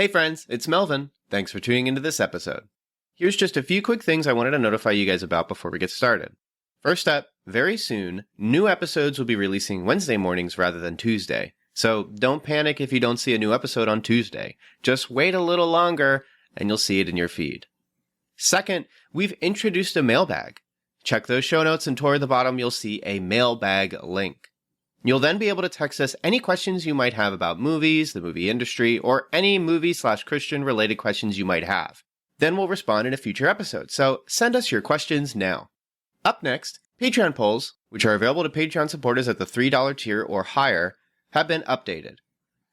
Hey friends, it's Melvin. Thanks for tuning into this episode. Here's just a few quick things I wanted to notify you guys about before we get started. First up, very soon, new episodes will be releasing Wednesday mornings rather than Tuesday. So don't panic if you don't see a new episode on Tuesday. Just wait a little longer and you'll see it in your feed. Second, we've introduced a mailbag. Check those show notes and toward the bottom you'll see a mailbag link. You'll then be able to text us any questions you might have about movies, the movie industry, or any movie/Christian related questions you might have. Then we'll respond in a future episode, so send us your questions now. Up next, Patreon polls, which are available to Patreon supporters at the $3 tier or higher, have been updated.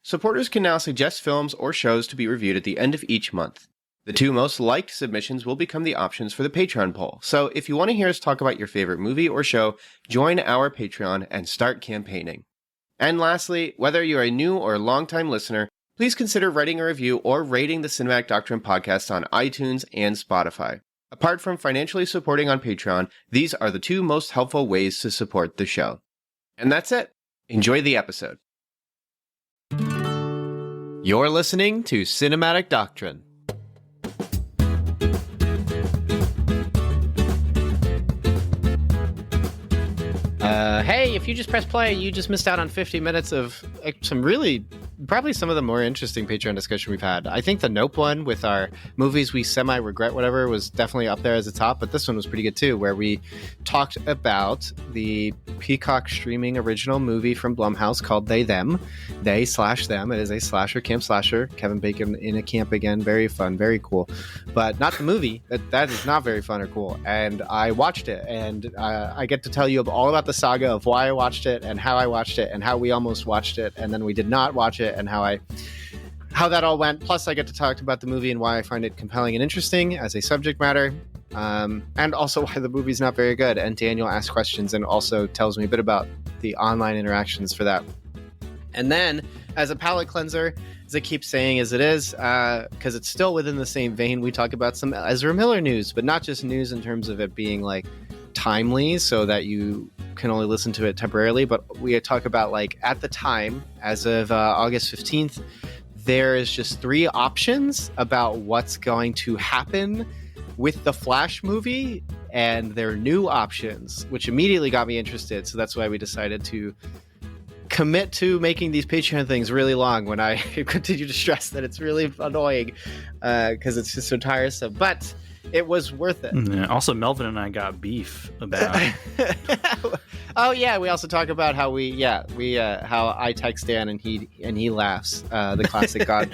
Supporters can now suggest films or shows to be reviewed at the end of each month. The two most liked submissions will become the options for the Patreon poll, so if you want to hear us talk about your favorite movie or show, join our Patreon and start campaigning. And lastly, whether you're a new or longtime listener, please consider writing a review or rating the Cinematic Doctrine podcast on iTunes and Spotify. Apart from financially supporting on Patreon, these are the two most helpful ways to support the show. And that's it. Enjoy the episode. You're listening to Cinematic Doctrine. Hey, if you just press play, you just missed out on 50 minutes of probably some of the more interesting Patreon discussion we've had. I think the Nope one with our movies we semi-regret whatever was definitely up there as the top, but this one was pretty good too, where we talked about the Peacock streaming original movie from Blumhouse called They Them. They/them. It is a slasher, camp slasher. Kevin Bacon in a camp again. Very fun, very cool. But not the movie. That is not very fun or cool. And I watched it, and I get to tell you all about the saga of why I watched it and how I watched it and how we almost watched it and then we did not watch it and how that all went. Plus, I get to talk about the movie and why I find it compelling and interesting as a subject matter, and also why the movie's not very good. And Daniel asks questions and also tells me a bit about the online interactions for that. And then, as a palate cleanser, as I keep saying as it is, because it's still within the same vein, we talk about some Ezra Miller news, but not just news in terms of it being like timely so that you can only listen to it temporarily, but we talk about like at the time, as of August 15th, there is just 3 options about what's going to happen with the Flash movie and their new options, which immediately got me interested. So that's why we decided to commit to making these Patreon things really long when I continue to stress that it's really annoying because it's just so tiresome. But it was worth it. Yeah, also, Melvin and I got beef about. Oh yeah, we also talk about how how I text Dan and he laughs. The classic God,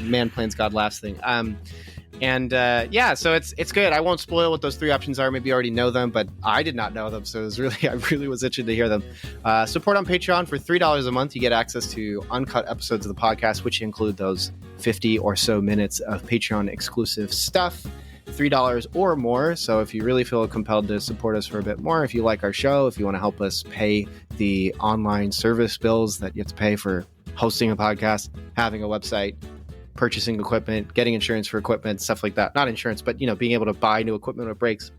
man plans, God laughs thing. So it's good. I won't spoil what those 3 options are. Maybe you already know them, but I did not know them, so I really was itching to hear them. Support on Patreon for $3 a month. You get access to uncut episodes of the podcast, which include those 50 or so minutes of Patreon exclusive stuff. $3 or more. So if you really feel compelled to support us for a bit more, if you like our show, if you want to help us pay the online service bills that you have to pay for hosting a podcast, having a website, purchasing equipment, getting insurance for equipment, stuff like that. Not insurance, but being able to buy new equipment when it breaks.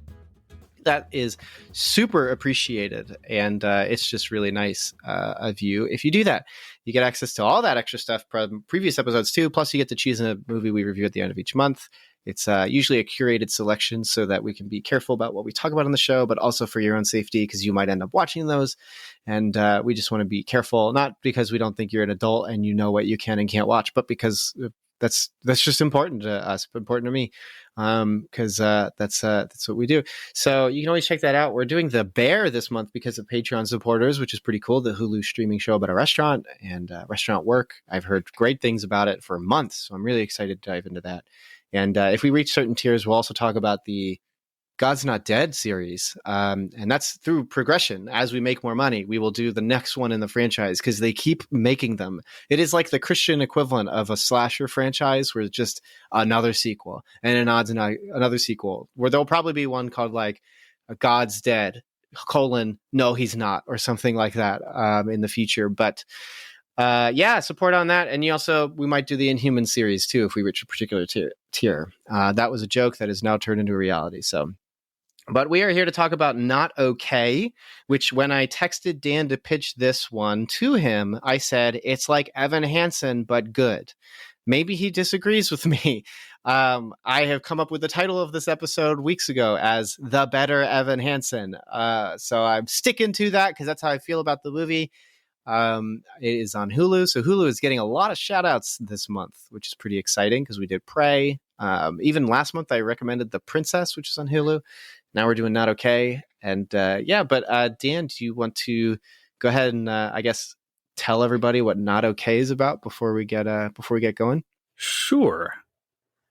That is super appreciated, and it's just really nice of you if you do that. You get access to all that extra stuff from previous episodes too, plus you get to choose a movie we review at the end of each month. It's usually a curated selection so that we can be careful about what we talk about on the show, but also for your own safety because you might end up watching those. And we just want to be careful, not because we don't think you're an adult and you know what you can and can't watch, but because that's just important to us, important to me, because that's what we do. So you can always check that out. We're doing The Bear this month because of Patreon supporters, which is pretty cool. The Hulu streaming show about a restaurant and restaurant work. I've heard great things about it for months, so I'm really excited to dive into that. And if we reach certain tiers, we'll also talk about the God's Not Dead series. And that's through progression. As we make more money, we will do the next one in the franchise because they keep making them. It is like the Christian equivalent of a slasher franchise where it's just another sequel and another sequel where there'll probably be one called like God's Dead, no, he's not, or something like that in the future. But support on that. And we might do the Inhuman series too if we reach a particular tier. That was a joke that is now turned into a reality. But we are here to talk about Not Okay, which when I texted Dan to pitch this one to him, I said, it's like Evan Hansen, but good. maybe he disagrees with me. I have come up with the title of this episode weeks ago as The Better Evan Hansen. So I'm sticking to that because that's how I feel about the movie. It is on Hulu. So Hulu is getting a lot of shout outs this month, which is pretty exciting because we did Prey. Even last month, I recommended The Princess, which is on Hulu. Now we're doing Not Okay. And but Dan, do you want to go ahead and I guess tell everybody what Not Okay is about before we get going? Sure.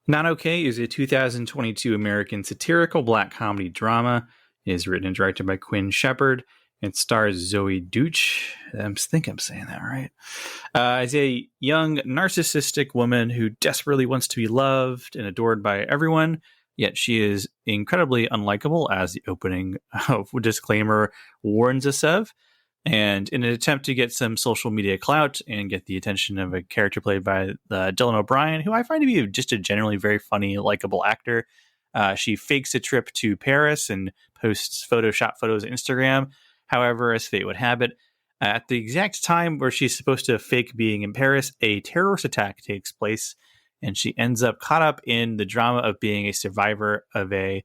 Not Okay is a 2022 American satirical black comedy drama. It is written and directed by Quinn Shepard. It stars Zoey Deutch. I think I'm saying that right. As a young narcissistic woman who desperately wants to be loved and adored by everyone, yet she is incredibly unlikable, as the opening disclaimer warns us of. And in an attempt to get some social media clout and get the attention of a character played by Dylan O'Brien, who I find to be just a generally very funny, likable actor, she fakes a trip to Paris and posts Photoshop photos on Instagram. However, as fate would have it, at the exact time where she's supposed to fake being in Paris, a terrorist attack takes place, and she ends up caught up in the drama of being a survivor of a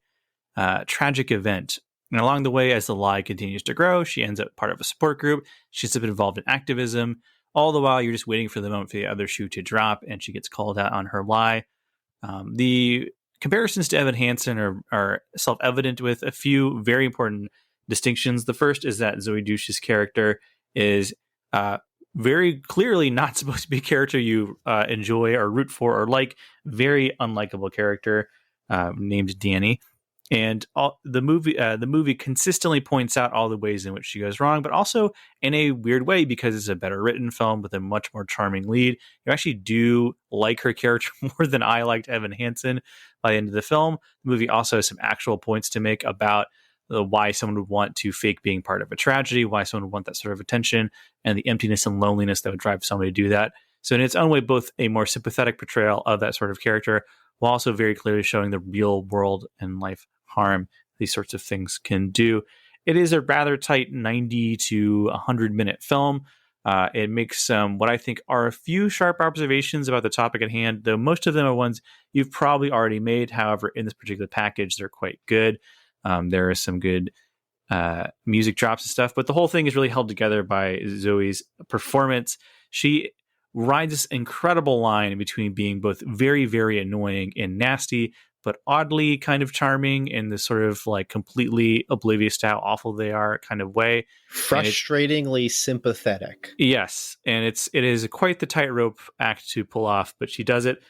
tragic event. And along the way, as the lie continues to grow, she ends up part of a support group. She's been involved in activism. All the while, you're just waiting for the moment for the other shoe to drop, and she gets called out on her lie. The comparisons to Evan Hansen are self-evident with a few very important distinctions. The first is that Zoey Deutch's character is very clearly not supposed to be a character you enjoy or root for or like. Very unlikable character named Danny. And the movie consistently points out all the ways in which she goes wrong, but also in a weird way, because it's a better written film with a much more charming lead. You actually do like her character more than I liked Evan Hansen by the end of the film. The movie also has some actual points to make about why someone would want to fake being part of a tragedy, why someone would want that sort of attention, and the emptiness and loneliness that would drive somebody to do that. So in its own way, both a more sympathetic portrayal of that sort of character, while also very clearly showing the real world and life harm these sorts of things can do. It is a rather tight 90 to 100-minute film. It makes what I think are a few sharp observations about the topic at hand, though most of them are ones you've probably already made. However, in this particular package, they're quite good. There are some good music drops and stuff, but the whole thing is really held together by Zoe's performance. She rides this incredible line between being both very, very annoying and nasty, but oddly kind of charming in this sort of like completely oblivious to how awful they are kind of way. Frustratingly sympathetic. Yes, and it is quite the tightrope act to pull off, but she does it.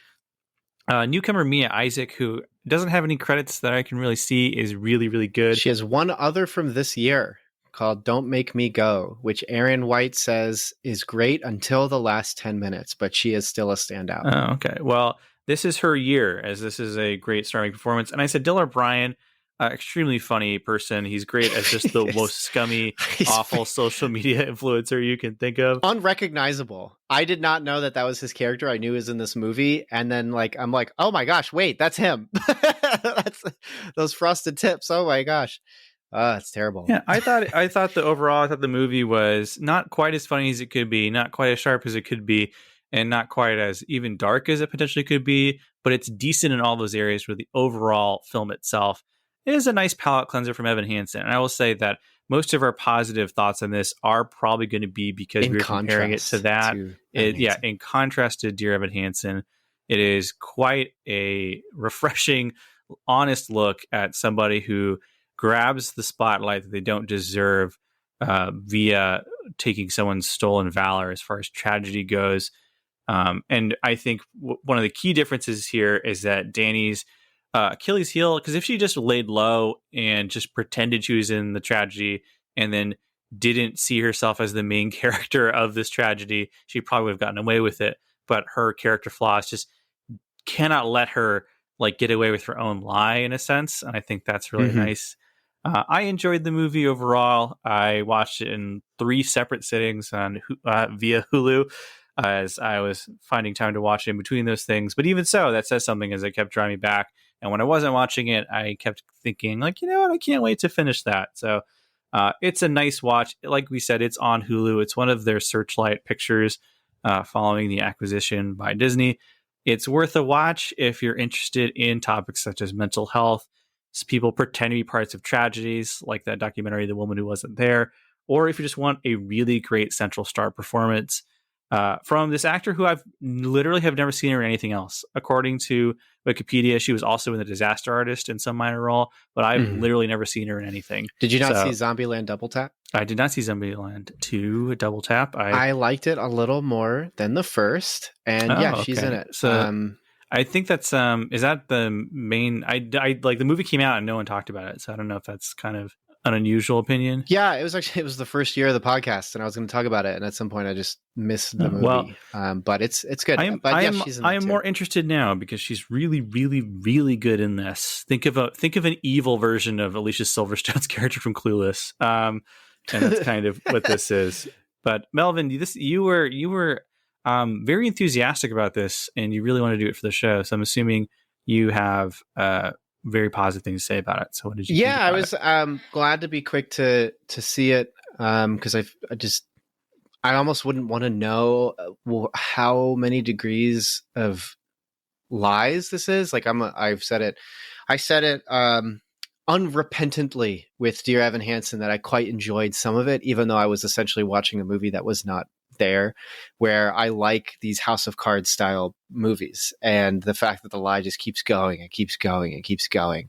Newcomer Mia Isaac, who doesn't have any credits that I can really see, is really, really good. She has one other from this year called Don't Make Me Go, which Aaron White says is great until the last 10 minutes, but she is still a standout. Oh, okay. Well, this is her year, as this is a great starting performance. And I said Dylan O'Brien, extremely funny person. He's great as just the most scummy, awful social media influencer you can think of. Unrecognizable. I did not know that was his character. I knew he was in this movie. And then I'm like, oh my gosh, wait, that's him. That's those frosted tips. Oh my gosh. It's terrible. Yeah, I thought the movie was not quite as funny as it could be, not quite as sharp as it could be, and not quite as even dark as it potentially could be, but it's decent in all those areas where the overall film itself is a nice palate cleanser from Evan Hansen. And I will say that most of our positive thoughts on this are probably going to be because we're comparing it to that. In contrast to Dear Evan Hansen, it is quite a refreshing, honest look at somebody who grabs the spotlight that they don't deserve via taking someone's stolen valor as far as tragedy goes. And I think one of the key differences here is that Danny's Achilles heel, because if she just laid low and just pretended she was in the tragedy and then didn't see herself as the main character of this tragedy, she probably would have gotten away with it. But her character flaws just cannot let her get away with her own lie, in a sense. And I think that's really nice. I enjoyed the movie overall. I watched it in 3 separate sittings on via Hulu, as I was finding time to watch it in between those things. But even so, that says something, as it kept drawing me back. And when I wasn't watching it, I kept thinking, you know what, I can't wait to finish that. So it's a nice watch. Like we said, it's on Hulu. It's one of their Searchlight pictures following the acquisition by Disney. It's worth a watch if you're interested in topics such as mental health. People pretend to be parts of tragedies, like that documentary, The Woman Who Wasn't There, or if you just want a really great central star performance from this actor who I've literally have never seen her in anything else. According to Wikipedia, she was also in The Disaster Artist in some minor role, but I've literally never seen her in anything. Did you not see Zombieland Double Tap? I did not see Zombieland 2 Double Tap. I liked it a little more than the first, and she's in it. So I think that's is that the main? I like the movie came out and no one talked about it, so I don't know if that's kind of an unusual opinion. Yeah, it was the first year of the podcast, and I was going to talk about it, and at some point I just missed the movie. But it's good. I am more interested now because she's really, really, really good in this. Think of an evil version of Alicia Silverstone's character from Clueless, and that's kind of what this is. But Melvin, you were very enthusiastic about this, and you really want to do it for the show. So I'm assuming you have very positive things to say about it. So what did you think about I was glad to be quick to see it because I almost wouldn't want to know how many degrees of lies this is. Like I said it unrepentantly with Dear Evan Hansen that I quite enjoyed some of it, even though I was essentially watching a movie that was not there, where I like these House of Cards style movies, and the fact that the lie just keeps going and keeps going and keeps going,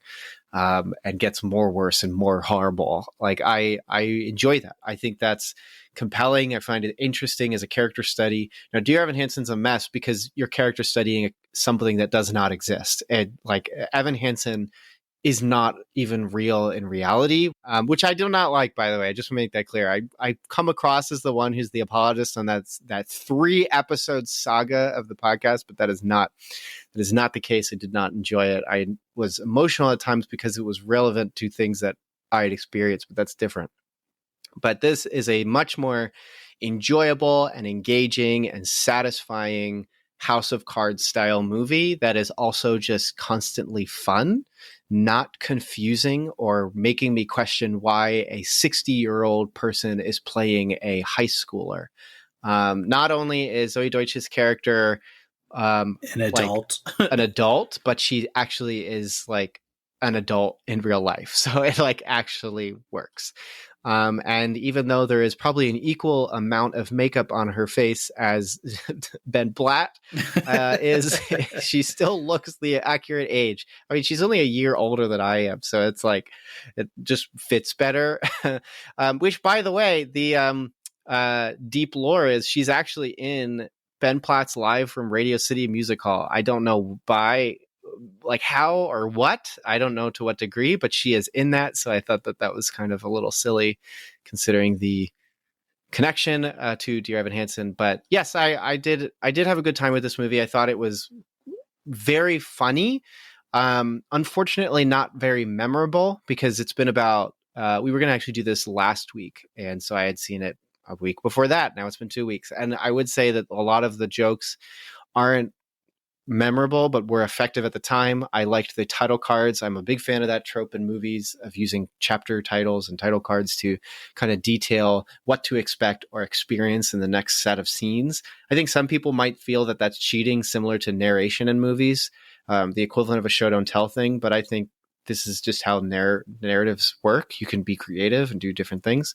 and gets more worse and more horrible. Like I enjoy that. I think that's compelling. I find it interesting as a character study. Now, Dear Evan Hansen's a mess because you're character studying something that does not exist, and like Evan Hansen is not even real in reality, which I do not like, by the way. I just want to make that clear. I come across as the one who's the apologist on that 3-episode saga of the podcast, but that is not the case. I did not enjoy it. I was emotional at times because it was relevant to things that I had experienced, but that's different. But this is a much more enjoyable and engaging and satisfying House of Cards style movie that is also just constantly fun, not confusing or making me question why a 60-year-old person is playing a high schooler. Not only is Zoey Deutch's character an adult, but she actually is like an adult in real life. So it like actually works. And even though there is probably an equal amount of makeup on her face as Ben Platt is, she still looks the accurate age. I mean, she's only a year older than I am, so it's like it just fits better. Which, by the way, the deep lore is she's actually in Ben Platt's Live from Radio City Music Hall. I don't know how or what, I don't know to what degree, but she is in that. So I thought that was kind of a little silly considering the connection to Dear Evan Hansen. But yes, I did have a good time with this movie. I thought it was very funny. Unfortunately not very memorable because it's been about, we were going to actually do this last week. And so I had seen it a week before that. Now it's been 2 weeks. And I would say that a lot of the jokes aren't memorable, but were effective at the time. I liked the title cards. I'm a big fan of that trope in movies of using chapter titles and title cards to kind of detail what to expect or experience in the next set of scenes. I think some people might feel that that's cheating, similar to narration in movies, the equivalent of a show don't tell thing. But I think this is just how narratives work. You can be creative and do different things.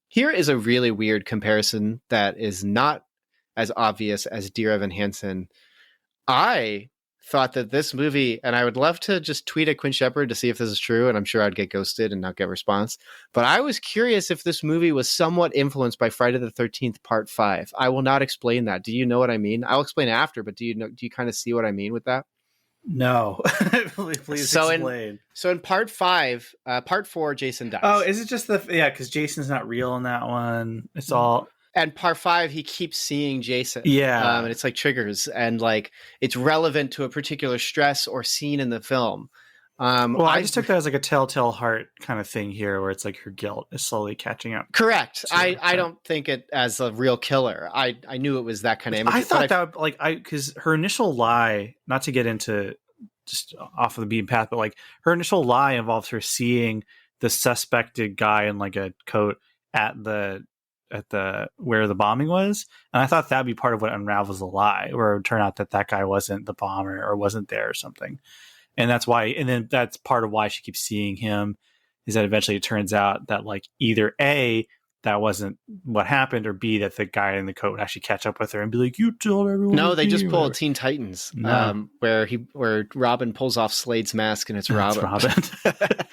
Here is a really weird comparison that is not as obvious as Dear Evan Hansen. I thought that this movie, and I would love to just tweet at Quinn Shepard to see if this is true, and I'm sure I'd get ghosted and not get a response, but I was curious if this movie was somewhat influenced by Friday the 13th Part 5. I will not explain that. Do you know what I mean? I'll explain after, but do you kind of see what I mean with that? No. Please explain. In Part 5, Part 4, Jason dies. Oh, is it just because Jason's not real in that one? It's all... And Part 5, he keeps seeing Jason. Yeah. And it's like triggers and like it's relevant to a particular stress or scene in the film. I just took that as like a telltale heart kind of thing here where it's like her guilt is slowly catching up. Correct. I don't think it as a real killer. I knew it was that kind of image. I thought that would, because her initial lie, not to get into just off of the beaten path, but like her initial lie involves her seeing the suspected guy in like a coat at the the where the bombing was, and I thought that'd be part of what unravels the lie, where it would turn out that guy wasn't the bomber or wasn't there or something, and that's why. And then that's part of why she keeps seeing him, is that eventually it turns out that like either A, that wasn't what happened, or B, that the guy in the coat would actually catch up with her and be like, "You told everyone." No, they just pull Teen Titans, where Robin pulls off Slade's mask and it's Robin.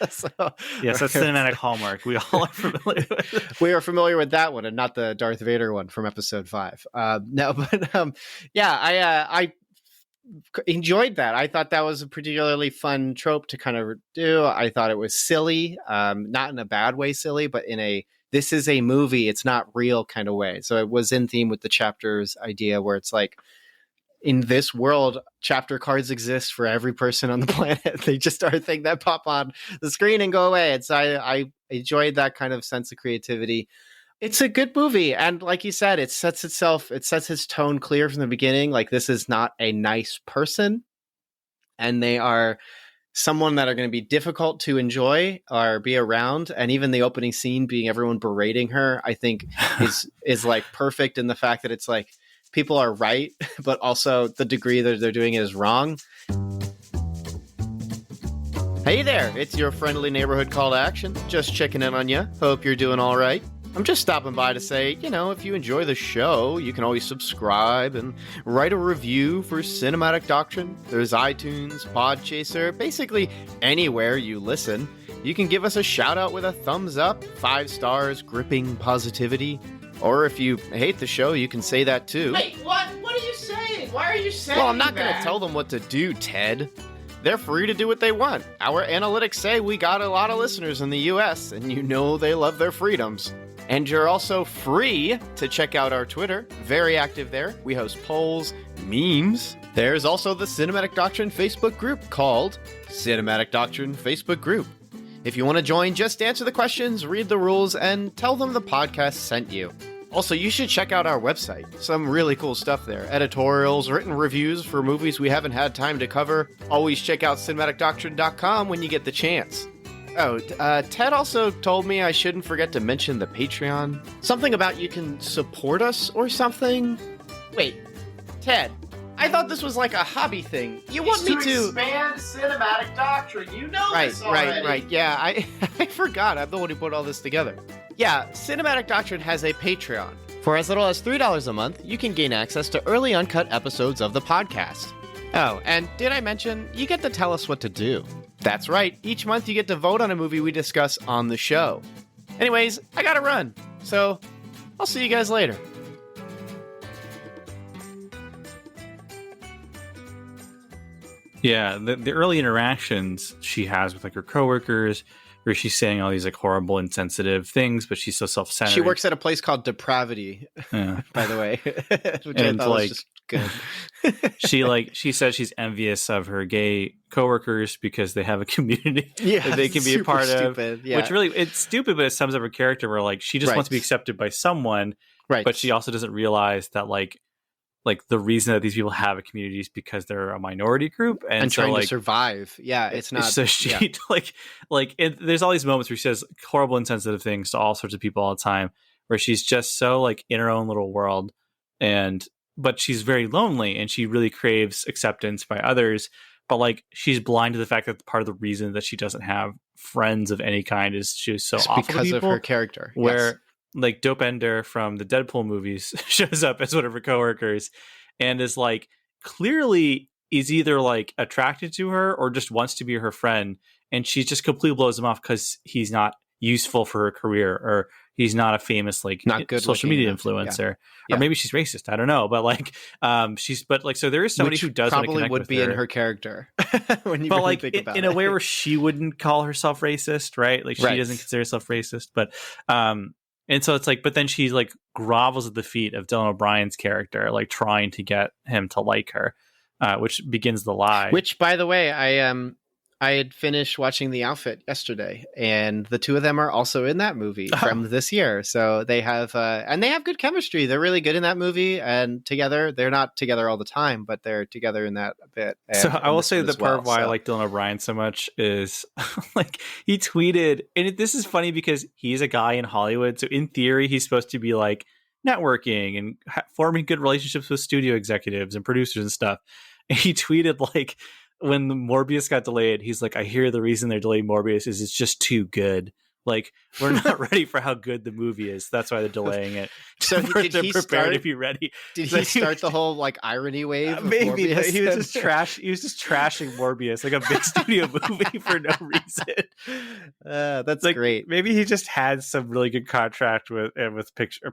So, yes, that's cinematic hallmark. We all are familiar with it. We are familiar with that one, and not the Darth Vader one from Episode 5. I enjoyed that. I thought that was a particularly fun trope to kind of do. I thought it was silly, not in a bad way silly, but in a this is a movie, it's not real kind of way. So it was in theme with the chapters idea, where it's like, in this world, chapter cards exist for every person on the planet. They just are a thing that pop on the screen and go away. And so I enjoyed that kind of sense of creativity. It's a good movie. And like you said, it sets its tone clear from the beginning. Like, this is not a nice person, and they are someone that are going to be difficult to enjoy or be around. And even the opening scene being everyone berating her, I think is like perfect in the fact that it's like, people are right, but also the degree that they're doing it is wrong. Hey there, it's your friendly neighborhood call to action. Just checking in on you. Hope you're doing all right. I'm just stopping by to say, if you enjoy the show, you can always subscribe and write a review for Cinematic Doctrine. There's iTunes, Podchaser, basically anywhere you listen. You can give us a shout out with a thumbs up, 5 stars, gripping positivity. Or if you hate the show, you can say that too. Wait, what? What are you saying? Why are you saying that? Well, I'm not going to tell them what to do, Ted. They're free to do what they want. Our analytics say we got a lot of listeners in the US, and they love their freedoms. And you're also free to check out our Twitter. Very active there. We host polls, memes. There's also the Cinematic Doctrine Facebook group called Cinematic Doctrine Facebook Group. If you want to join, just answer the questions, read the rules, and tell them the podcast sent you. Also, you should check out our website. Some really cool stuff there. Editorials, written reviews for movies we haven't had time to cover. Always check out cinematicdoctrine.com when you get the chance. Oh, Ted also told me I shouldn't forget to mention the Patreon. Something about you can support us or something? Wait, Ted, I thought this was like a hobby thing. You want me to expand Cinematic Doctrine. You know this already. Right. Yeah, I forgot. I'm the one who put all this together. Yeah, Cinematic Doctrine has a Patreon. For as little as $3 a month, you can gain access to early uncut episodes of the podcast. Oh, and did I mention, you get to tell us what to do. That's right, each month you get to vote on a movie we discuss on the show. Anyways, I gotta run, so I'll see you guys later. Yeah, the early interactions she has with like her coworkers, where she's saying all these like horrible, insensitive things, but she's so self-centered. She works at a place called Depravity, by the way, which and I thought like, was just good. she says she's envious of her gay coworkers because they have a community that they can be a part stupid. of. Yeah. Which really, it's stupid, but it sums up her character where like she just wants to be accepted by someone, right? But she also doesn't realize that like the reason that these people have a community is because they're a minority group and so, trying like, to survive. Yeah, it's not. So she there's all these moments where she says horrible, insensitive things to all sorts of people all the time, where she's just so like in her own little world, but she's very lonely and she really craves acceptance by others. But like she's blind to the fact that part of the reason that she doesn't have friends of any kind is she's so awful because to people, of her character. Where like Dope Ender from the Deadpool movies shows up as one of her coworkers and is like clearly is either like attracted to her or just wants to be her friend, and she just completely blows him off because he's not useful for her career, or he's not a famous like not good social media influencer, or maybe she's racist. I don't know, but like so there is somebody who does probably would be in her character when you really think about it. In a way where she wouldn't call herself racist, right? Like she doesn't consider herself racist, but and so it's like, but then she like grovels at the feet of Dylan O'Brien's character, like trying to get him to like her, which begins the lie. Which, by the way, I had finished watching The Outfit yesterday, and the two of them are also in that movie from this year. So they have, and they have good chemistry. They're really good in that movie, and together, they're not together all the time, but they're together in that a bit. So I will say the part of why I like Dylan O'Brien so much is like he tweeted, and this is funny because he's a guy in Hollywood. So in theory, he's supposed to be like networking and forming good relationships with studio executives and producers and stuff. And he tweeted like, when the Morbius got delayed, he's like, I hear the reason they're delaying Morbius is it's just too good. Like, we're not ready for how good the movie is. That's why they're delaying it. So did he start to be ready? Did he start the whole like irony wave? Maybe, but he was just trashing Morbius, like a big studio movie for no reason. That's like, great. Maybe he just had some really good contract with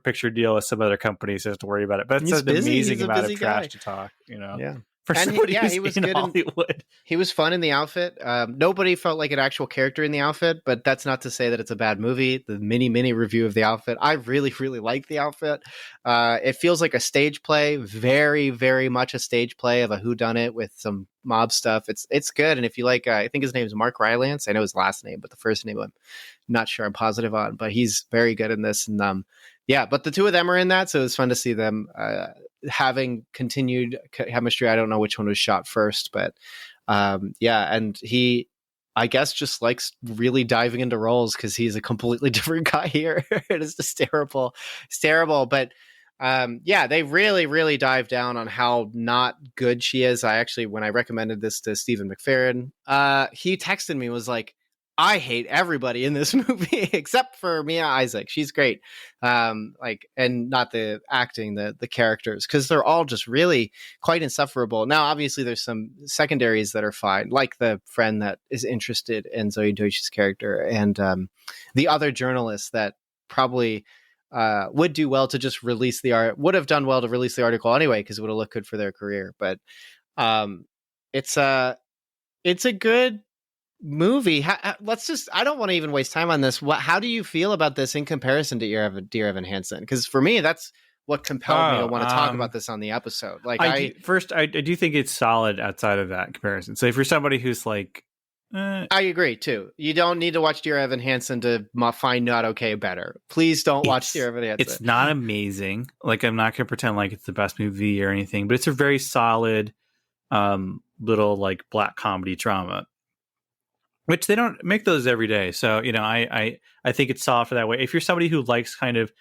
picture deal with some other companies, so he has to worry about it. But it's an amazing amount of trash to talk, you know. Yeah. For somebody he was in good Hollywood. He was fun in The Outfit. Nobody felt like an actual character in The Outfit, but that's not to say that it's a bad movie. The mini review of The Outfit, I really, really like The Outfit. It feels like a stage play, very, very much a stage play of a whodunit with some mob stuff. It's good. And if you like, I think his name is Mark Rylance. I know his last name, but the first name I'm not sure I'm positive on. But he's very good in this. And yeah, but the two of them are in that, so it was fun to see them having continued chemistry. I don't know which one was shot first, but yeah, and he, I guess, just likes really diving into roles because he's a completely different guy here. It is just terrible. It's terrible, but yeah, they really, really dive down on how not good she is. I actually, when I recommended this to Stephen McFerrin, he texted me, was like, I hate everybody in this movie except for Mia Isaac. She's great. Like, and not the acting, the characters, because they're all just really quite insufferable. Now, obviously, there's some secondaries that are fine, like the friend that is interested in Zoey Deutch's character, and the other journalist that probably would do well to just release would have done well to release the article anyway, because it would have looked good for their career. But it's a good movie. Let's just, I don't want to even waste time on this. How do you feel about this in comparison to Dear Evan Hansen? Because for me, that's what compelled me to want to talk about this on the episode. Like, I do think it's solid outside of that comparison. So if you're somebody who's like, I agree too. You don't need to watch Dear Evan Hansen to find Not Okay better. Please don't watch Dear Evan Hansen. It's not amazing. Like, I'm not going to pretend like it's the best movie or anything, but it's a very solid little like black comedy drama, which they don't make those every day. So, you know, I think it's solid for that way. If you're somebody who likes kind of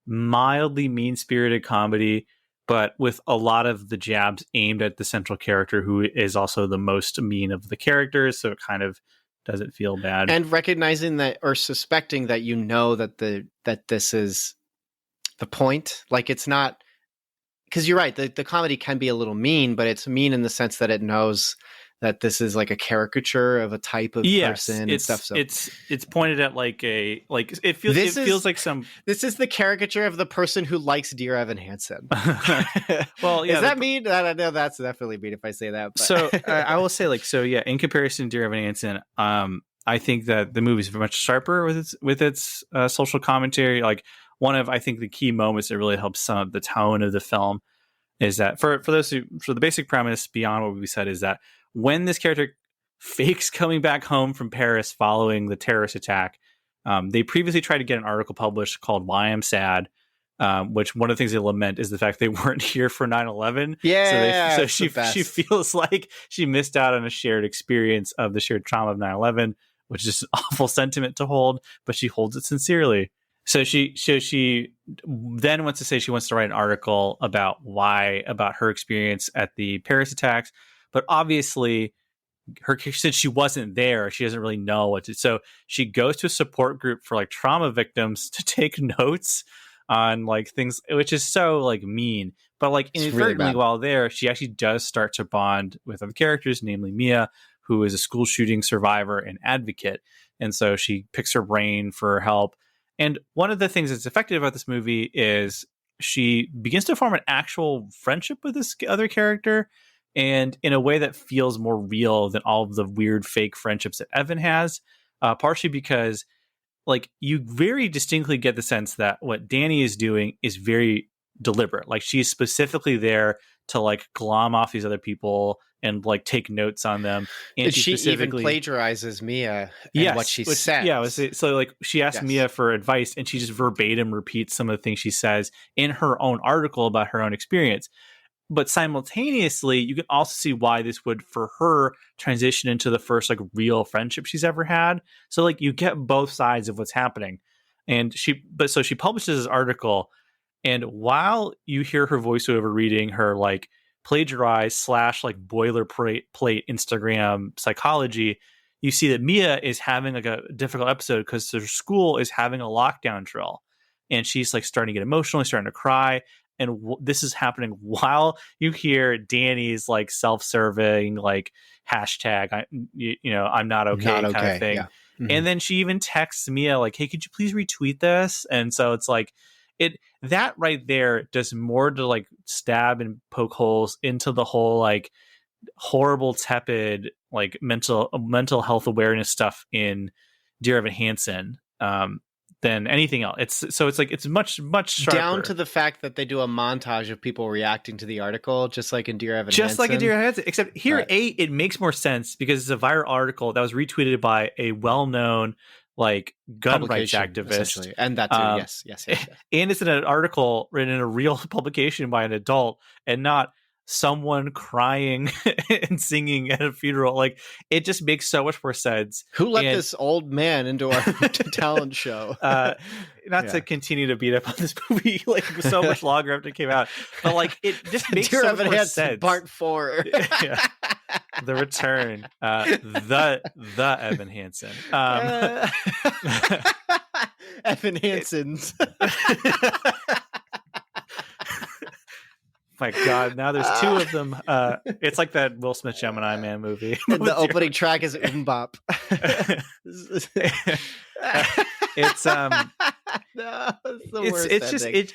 mildly mean-spirited comedy, but with a lot of the jabs aimed at the central character, who is also the most mean of the characters, so it kind of doesn't feel bad. And recognizing that, or suspecting that, you know, that this is the point. Like, it's not, because you're right, the comedy can be a little mean, but it's mean in the sense that it knows that this is like a caricature of a type of person and stuff. So it's pointed at like it feels like some. This is the caricature of the person who likes Dear Evan Hansen. Well, yeah, does that mean? I know that's definitely mean if I say that. But. So I will say, like, so yeah, in comparison to Dear Evan Hansen, I think that the movie is much sharper with its social commentary. Like, one of, I think, the key moments that really helps sum up the tone of the film is that for the basic premise beyond what we said is that when this character fakes coming back home from Paris following the terrorist attack, they previously tried to get an article published called Why I'm Sad, which one of the things they lament is the fact they weren't here for 9/11. Yeah. So she feels like she missed out on a shared experience of the shared trauma of 9/11, which is an awful sentiment to hold, but she holds it sincerely. So she then wants to say she wants to write an article about her experience at the Paris attacks. But obviously, since she wasn't there, she doesn't really know what to. So she goes to a support group for like trauma victims to take notes on like things, which is so like mean. But like inadvertently, while there, she actually does start to bond with other characters, namely Mia, who is a school shooting survivor and advocate. And so she picks her brain for help. And one of the things that's effective about this movie is she begins to form an actual friendship with this other character, and in a way that feels more real than all of the weird fake friendships that Evan has, partially because like you very distinctly get the sense that what Danny is doing is very deliberate. Like, she's specifically there to like glom off these other people and like take notes on them. And she even plagiarizes Mia and what she says. Yeah, so like she asks Yes. Mia for advice, and she just verbatim repeats some of the things she says in her own article about her own experience. But simultaneously, you can also see why this would, for her, transition into the first like real friendship she's ever had. So like you get both sides of what's happening. And she publishes this article, and while you hear her voiceover reading her like plagiarized / like boilerplate Instagram psychology, you see that Mia is having like a difficult episode because her school is having a lockdown drill, and she's like starting to get emotional, starting to cry. And this is happening while you hear Danny's like self-serving like hashtag I'm not okay kind of thing. Yeah. Mm-hmm. And then she even texts Mia like, hey, could you please retweet this? And so it's like that right there does more to like stab and poke holes into the whole like horrible, tepid like mental health awareness stuff in Dear Evan Hansen than anything else. It's much sharper. Down to the fact that they do a montage of people reacting to the article, just like in Dear Evan Hansen. Just like in Dear Evan Hansen, except here, it makes more sense because it's a viral article that was retweeted by a well-known like gun rights activist, and that too. Yes. And it's an article written in a real publication by an adult, and not someone crying and singing at a funeral. Like, it just makes so much more sense. Who let this old man into our talent show? Not to continue to beat up on this movie like so much longer after it came out, but like it just makes so much more sense. Part 4. The return, the Evan Hansen, Evan Hansen's. My God! Now there's 2 of them. It's like that Will Smith Gemini Man movie. The opening track is Bop. It's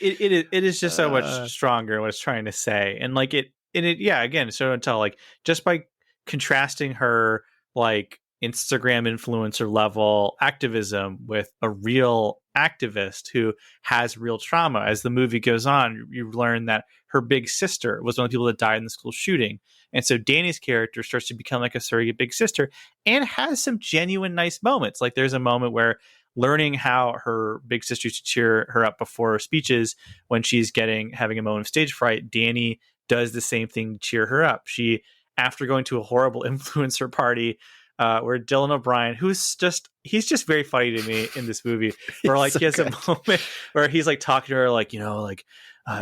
it is just so much stronger what it's trying to say, and like again, so until like just by contrasting her like Instagram influencer level activism with a real activist who has real trauma. As the movie goes on, you learn that her big sister was one of the people that died in the school shooting. And so Danny's character starts to become like a surrogate big sister and has some genuine nice moments. Like there's a moment where learning how her big sister used to cheer her up before her speeches when she's having a moment of stage fright, Danny does the same thing to cheer her up. She, after going to a horrible influencer party, where Dylan O'Brien, he's just very funny to me in this movie, where like he has a moment where he's like talking to her like,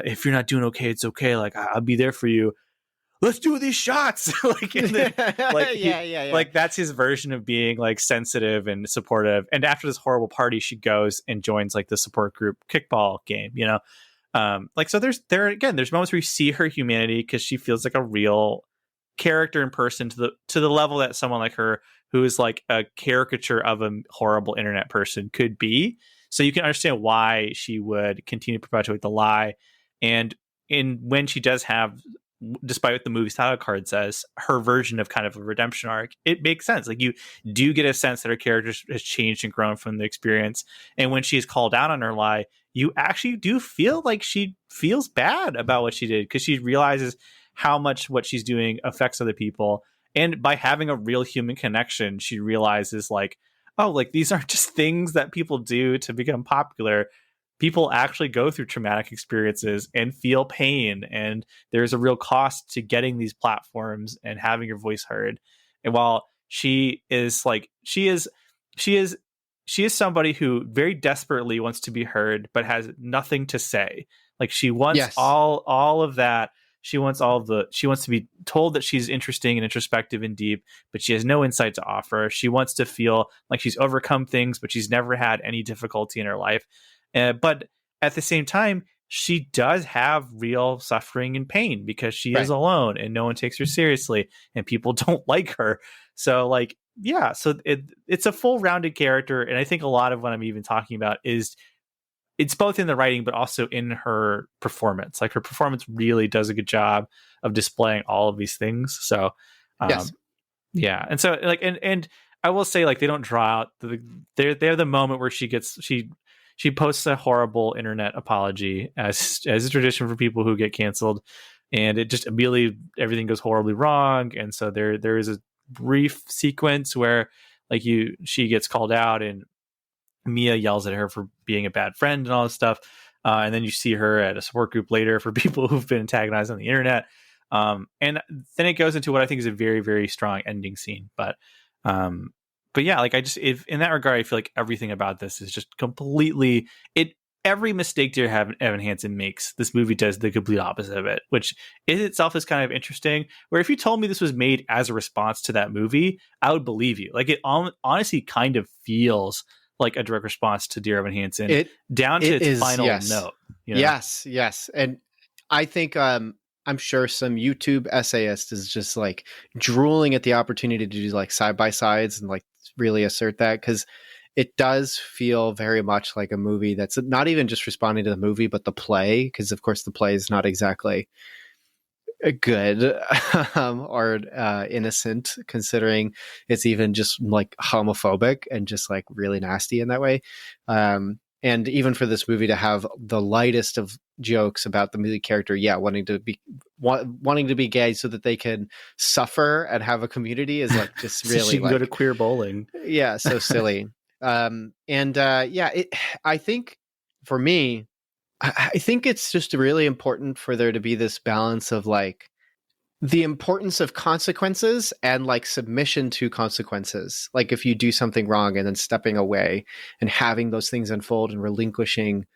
if you're not doing okay, it's okay. Like I'll be there for you. Let's do these shots. Like, like that's his version of being like sensitive and supportive. And after this horrible party, she goes and joins like the support group kickball game, so there's moments where you see her humanity because she feels like a real character in person to the level that someone like her, who is like a caricature of a horrible internet person, could be. So you can understand why she would continue to perpetuate the lie. And when she does have, despite what the movie's title card says, her version of kind of a redemption arc, it makes sense. Like you do get a sense that her character has changed and grown from the experience. And when she is called out on her lie, you actually do feel like she feels bad about what she did, because she realizes how much what she's doing affects other people. And by having a real human connection, she realizes like, oh, like these aren't just things that people do to become popular. People actually go through traumatic experiences and feel pain. And there's a real cost to getting these platforms and having your voice heard. And while she is somebody who very desperately wants to be heard, but has nothing to say. Like she wants all of that. She wants to be told that she's interesting and introspective and deep, but she has no insight to offer. She wants to feel like she's overcome things, but she's never had any difficulty in her life. But at the same time, she does have real suffering and pain because she is alone and no one takes her seriously and people don't like her. So like, yeah, so it's a full rounded character. And I think a lot of what I'm even talking about is it's both in the writing, but also in her performance. Like her performance really does a good job of displaying all of these things. So, yeah. And so like, and I will say like, they don't draw out they're the moment where she posts a horrible internet apology as a tradition for people who get canceled. and it just immediately everything goes horribly wrong. And so there is a brief sequence where like she gets called out and Mia yells at her for being a bad friend and all this stuff. And then you see her at a support group later for people who've been antagonized on the internet. And then it goes into what I think is a very, very strong ending scene. But yeah, like if in that regard, I feel like everything about this is just completely every mistake Dear Evan Hansen makes, this movie does the complete opposite of it, which in itself is kind of interesting. Where if you told me this was made as a response to that movie, I would believe you. Like it honestly kind of feels like a direct response to Dear Evan Hansen, down to its final note. You know? Yes. And I think I'm sure some YouTube essayist is just like drooling at the opportunity to do like side by sides and like really assert that, because it does feel very much like a movie that's not even just responding to the movie, but the play, because of course the play is not exactly good or innocent, considering it's even just like homophobic and just like really nasty in that way. And even for this movie to have the lightest of jokes about the movie character, wanting to be gay so that they can suffer and have a community is like just really so she can go to queer bowling. Yeah, so silly. I think for me, I think it's just really important for there to be this balance of like the importance of consequences and like submission to consequences. Like if you do something wrong and then stepping away and having those things unfold and relinquishing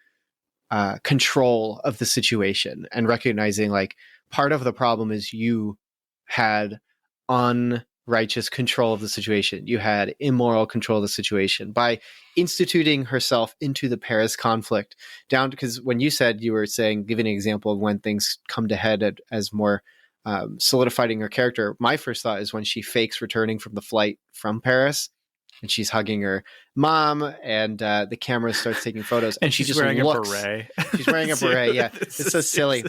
control of the situation and recognizing like part of the problem is you had unrighteous control of the situation. You had immoral control of the situation by instituting herself into the Paris conflict down, because when you said, you were saying, giving an example of when things come to head as more solidifying her character. My first thought is when she fakes returning from the flight from Paris and she's hugging her mom and the camera starts taking photos and she just wearing looks, a beret. She's wearing a beret. Yeah. It's so silly.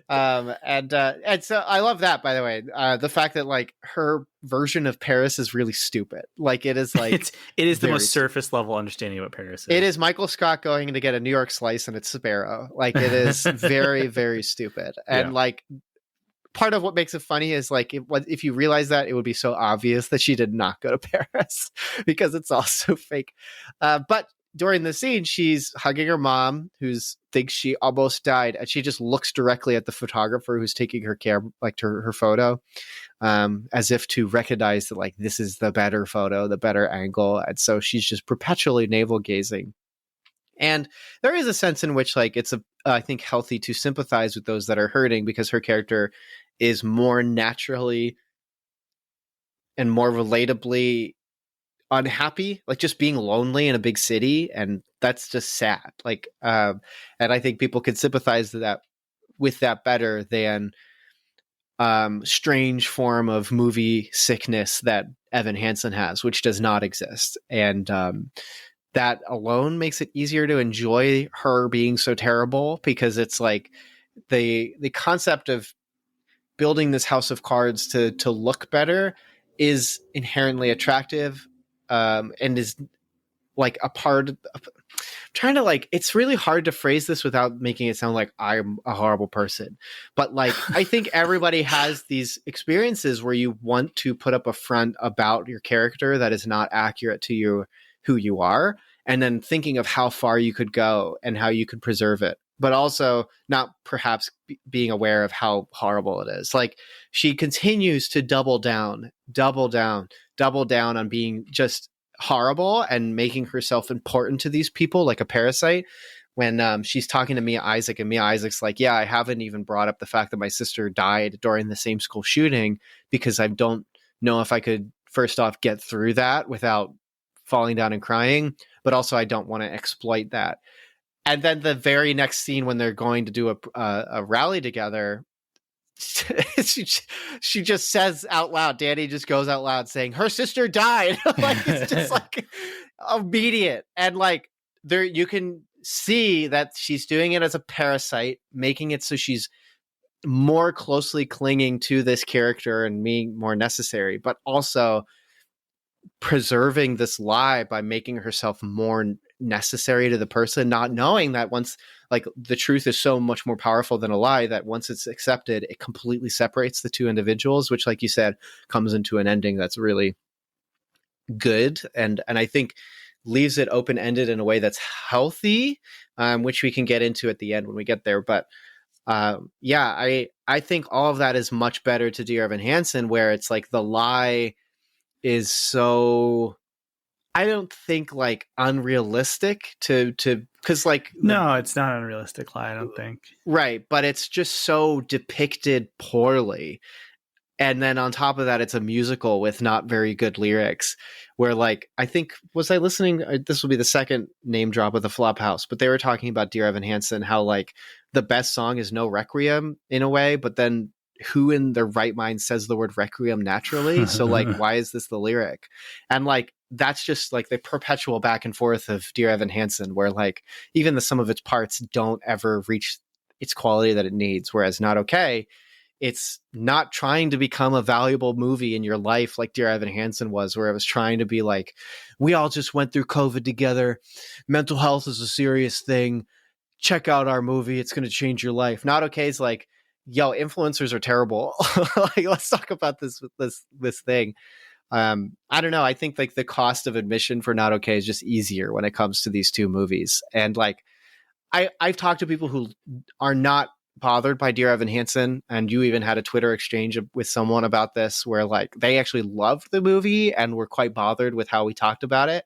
And so I love that, by the way, the fact that like her version of Paris is really stupid. Like it is like, it is the most surface level understanding of what Paris is. It is Michael Scott going to get a New York slice and it's Sparrow. Like it is very, very stupid. And like, part of what makes it funny is like if you realize that, it would be so obvious that she did not go to Paris because it's all so fake. But during the scene, she's hugging her mom, who thinks she almost died, and she just looks directly at the photographer who's taking her camera, like her photo, as if to recognize that like this is the better photo, the better angle, and so she's just perpetually navel gazing. And there is a sense in which like it's I think healthy to sympathize with those that are hurting, because her character is more naturally and more relatably unhappy, like just being lonely in a big city, and that's just sad. Like and I think people could sympathize with that better than strange form of movie sickness that Evan Hansen has, which does not exist. And that alone makes it easier to enjoy her being so terrible, because it's like the concept of building this house of cards to look better is inherently attractive, and is like a part of, trying to like, it's really hard to phrase this without making it sound like I'm a horrible person. But like, I think everybody has these experiences where you want to put up a front about your character that is not accurate to you, who you are, and then thinking of how far you could go and how you could preserve it, but also not perhaps being aware of how horrible it is. Like she continues to double down on being just horrible and making herself important to these people like a parasite. When she's talking to Mia Isaac, and Mia Isaac's like, yeah, I haven't even brought up the fact that my sister died during the same school shooting because I don't know if I could first off get through that without falling down and crying, but also I don't want to exploit that. And then the very next scene when they're going to do a rally together, she just says out loud, Danny just goes out loud saying her sister died. Like it's just like immediate. And like there you can see that she's doing it as a parasite, making it so she's more closely clinging to this character and being more necessary, but also preserving this lie by making herself more necessary to the person, not knowing that once, like, the truth is so much more powerful than a lie, that once it's accepted, it completely separates the two individuals, which, like you said, comes into an ending that's really good. And I think leaves it open-ended in a way that's healthy, which we can get into at the end when we get there. But I think all of that is much better to Dear Evan Hansen, where it's like the lie is so, I don't think, like, unrealistic to because, like, No, it's not an unrealistic lie, I don't think. right, but it's just so depicted poorly. And then on top of that, it's a musical with not very good lyrics, where, like, I think, was I listening? This will be the second name drop of the Flophouse, but they were talking about Dear Evan Hansen, how, like, the best song is No Requiem in a way, but then who in their right mind says the word requiem naturally? So, like, why is this the lyric? And, like, that's just, like, the perpetual back and forth of Dear Evan Hansen, where, like, even the sum of its parts don't ever reach its quality that it needs. Whereas Not Okay, it's not trying to become a valuable movie in your life like Dear Evan Hansen was, where it was trying to be like, we all just went through COVID together. Mental health is a serious thing. Check out our movie. It's going to change your life. Not Okay is like, yo, influencers are terrible. Like, let's talk about this thing. I don't know. I think, like, the cost of admission for Not Okay is just easier when it comes to these two movies. And, like, I've talked to people who are not bothered by Dear Evan Hansen, and you even had a Twitter exchange with someone about this, where, like, they actually loved the movie and were quite bothered with how we talked about it.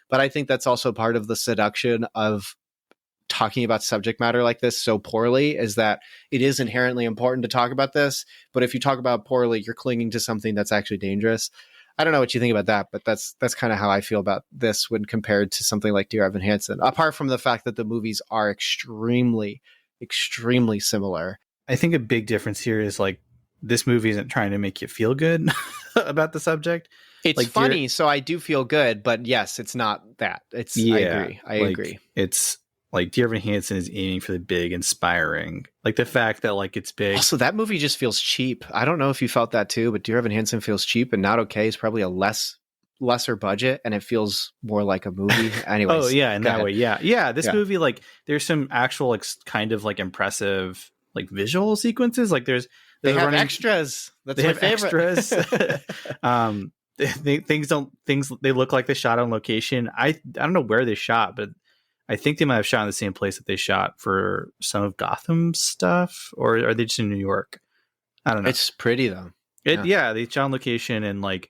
But I think that's also part of the seduction of talking about subject matter like this so poorly, is that it is inherently important to talk about this, but if you talk about it poorly, you're clinging to something that's actually dangerous. I don't know what you think about that, but that's kind of how I feel about this when compared to something like Dear Evan Hansen, apart from the fact that the movies are extremely similar. I think a big difference here is, like, this movie isn't trying to make you feel good about the subject. It's, like, funny, so I do feel good, but yes, it's not that. It's I agree. It's like Dear Evan Hansen is aiming for the big, inspiring. Like, the fact that, like, it's big. Also, that movie just feels cheap. I don't know if you felt that too, but Dear Evan Hansen feels cheap, and Not Okay is probably a lesser budget, and it feels more like a movie. Anyways. Oh yeah, in that way. Yeah. This movie, like, there's some actual, like, kind of, like, impressive, like, visual sequences. Like, they have extras. That's my favorite. Extras. They look like they shot on location. I don't know where they shot, but I think they might have shot in the same place that they shot for some of Gotham's stuff, or are they just in New York? I don't know. It's pretty though. They shot on location, and, like,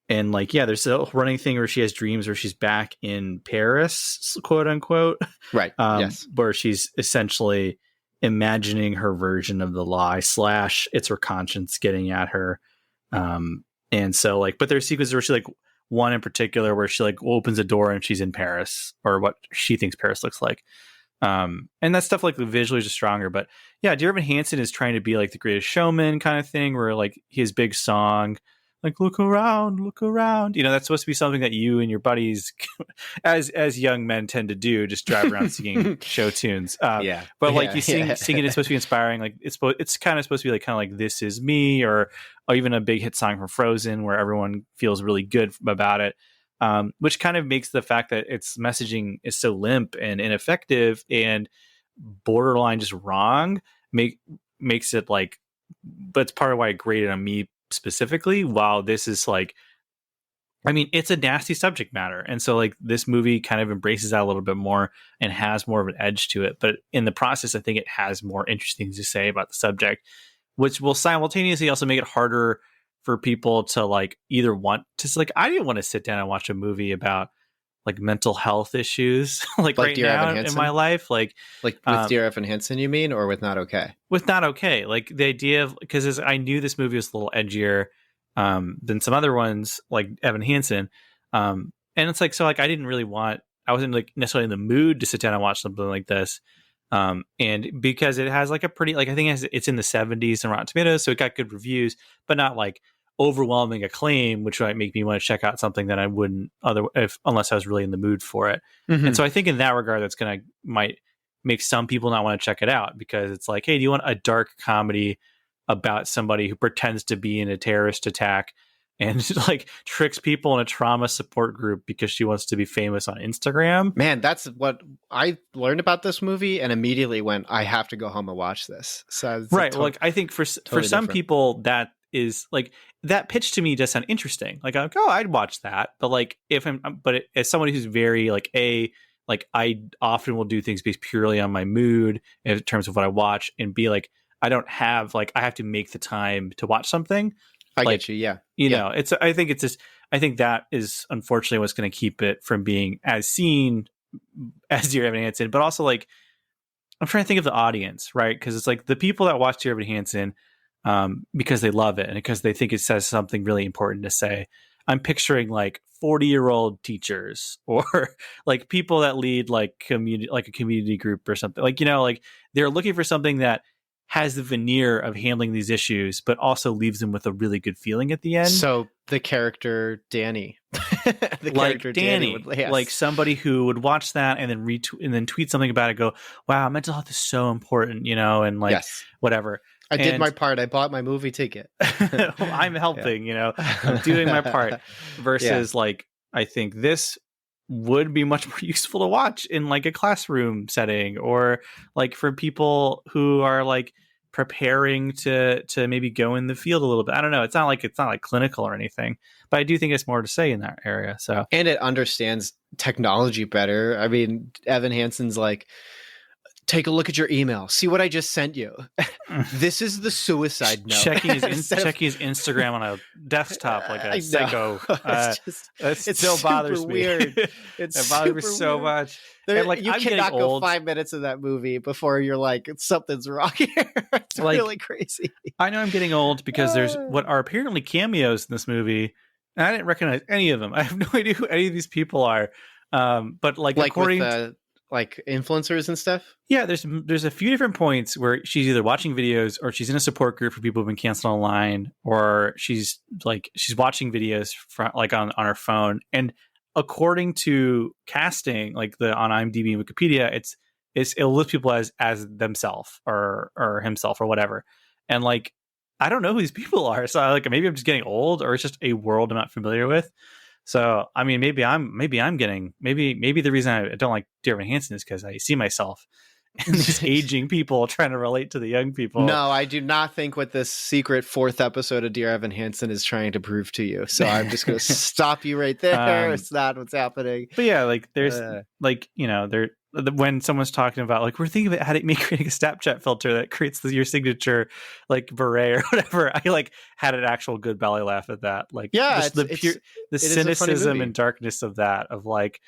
there's a running thing where she has dreams where she's back in Paris, quote unquote. Right. Yes. Where she's essentially imagining her version of the lie / it's her conscience getting at her. And so, like, but there's sequences where she, like, one in particular where she, like, opens a door and she's in Paris, or what she thinks Paris looks like. And that stuff, like, the visually is just stronger. But yeah, Dear Evan Hansen is trying to be like The Greatest Showman kind of thing, where, like, his big song, like, look around, you know, that's supposed to be something that you and your buddies as young men tend to do, just drive around singing show tunes. But, like, you sing it, it's supposed to be inspiring. Like, it's kind of supposed to be, like, kind of like This Is Me, or even a big hit song from Frozen where everyone feels really good about it. Which kind of makes the fact that its messaging is so limp and ineffective and borderline just wrong makes it, like, but it's part of why I graded on me specifically, while this is, like, I mean, it's a nasty subject matter, and so, like, this movie kind of embraces that a little bit more and has more of an edge to it, but in the process I think it has more interesting to say about the subject, which will simultaneously also make it harder for people to, like, either want to, like, I didn't want to sit down and watch a movie about, like, mental health issues like right Dear now Evan Hansen? in my life, like with Dear Evan Hansen, you mean, or with Not Okay? With Not Okay, like, the idea of, because I knew this movie was a little edgier than some other ones like Evan Hansen, and it's like, so, like, I wasn't, like, necessarily in the mood to sit down and watch something like this, and because it has, like, a pretty, like, I think it's in the 70s and Rotten Tomatoes, so it got good reviews, but not, like, overwhelming acclaim, which might make me want to check out something that I wouldn't unless I was really in the mood for it. Mm-hmm. And so I think in that regard, that's might make some people not want to check it out, because it's like, hey, do you want a dark comedy about somebody who pretends to be in a terrorist attack and like tricks people in a trauma support group because she wants to be famous on Instagram. Man, that's what I learned about this movie and immediately went, I have to go home and watch this. So it's Right. Well, like I think for some different. people that is like that pitch to me does sound interesting. Like, I'm like, oh, I'd watch that. But like as somebody who's very like I often will do things based purely on my mood in terms of what I watch, and be like, I don't have like, I have to make the time to watch something. I like, get you. Yeah. You know, I think that is unfortunately what's going to keep it from being as seen as Dear Evan Hansen. But also, like, I'm trying to think of the audience, right? Because it's like the people that watch Dear Evan Hansen because they love it and because they think it says something really important to say. I'm picturing like 40-year-old teachers or like people that lead like a community group or something. Like, you know, like they're looking for something that has the veneer of handling these issues, but also leaves them with a really good feeling at the end. So the character Danny, Danny, yes. like somebody who would watch that and then and then tweet something about it. Go, wow, mental health is so important, you know, and like whatever. I did my part. I bought my movie ticket. I'm helping, you know, I'm doing my part. Versus like, I think this would be much more useful to watch in like a classroom setting, or like for people who are like preparing to maybe go in the field a little bit. I don't know. It's not like clinical or anything, but I do think it's more to say in that area. So, and it understands technology better. I mean, Evan Hansen's like, take a look at your email. See what I just sent you. This is the suicide note. Checking his Instagram on a desktop like a psycho. It still bothers me. Weird. It bothers me so much. Like, you cannot go 5 minutes of that movie before you're like, something's wrong here. It's like, really crazy. I know I'm getting old because there's what are apparently cameos in this movie, and I didn't recognize any of them. I have no idea who any of these people are. But like according to like influencers and stuff. Yeah, there's a few different points where she's either watching videos or she's in a support group for people who've been canceled online, or she's watching videos from like on her phone. And according to casting, like on IMDb and Wikipedia, it'll list people as themselves or himself or whatever. And like, I don't know who these people are, so like maybe I'm just getting old, or it's just a world I'm not familiar with. So, I mean, maybe the reason I don't like Dear Evan Hansen is because I see myself in these aging people trying to relate to the young people. No, I do not think what this secret 4th episode of Dear Evan Hansen is trying to prove to you. So I'm just going to stop you right there. It's not what's happening. But yeah, like there's like, you know, when someone's talking about like, we're thinking about creating a Snapchat filter that creates your signature like beret or whatever, I like had an actual good belly laugh at that. Like, the cynicism and darkness of that, of like,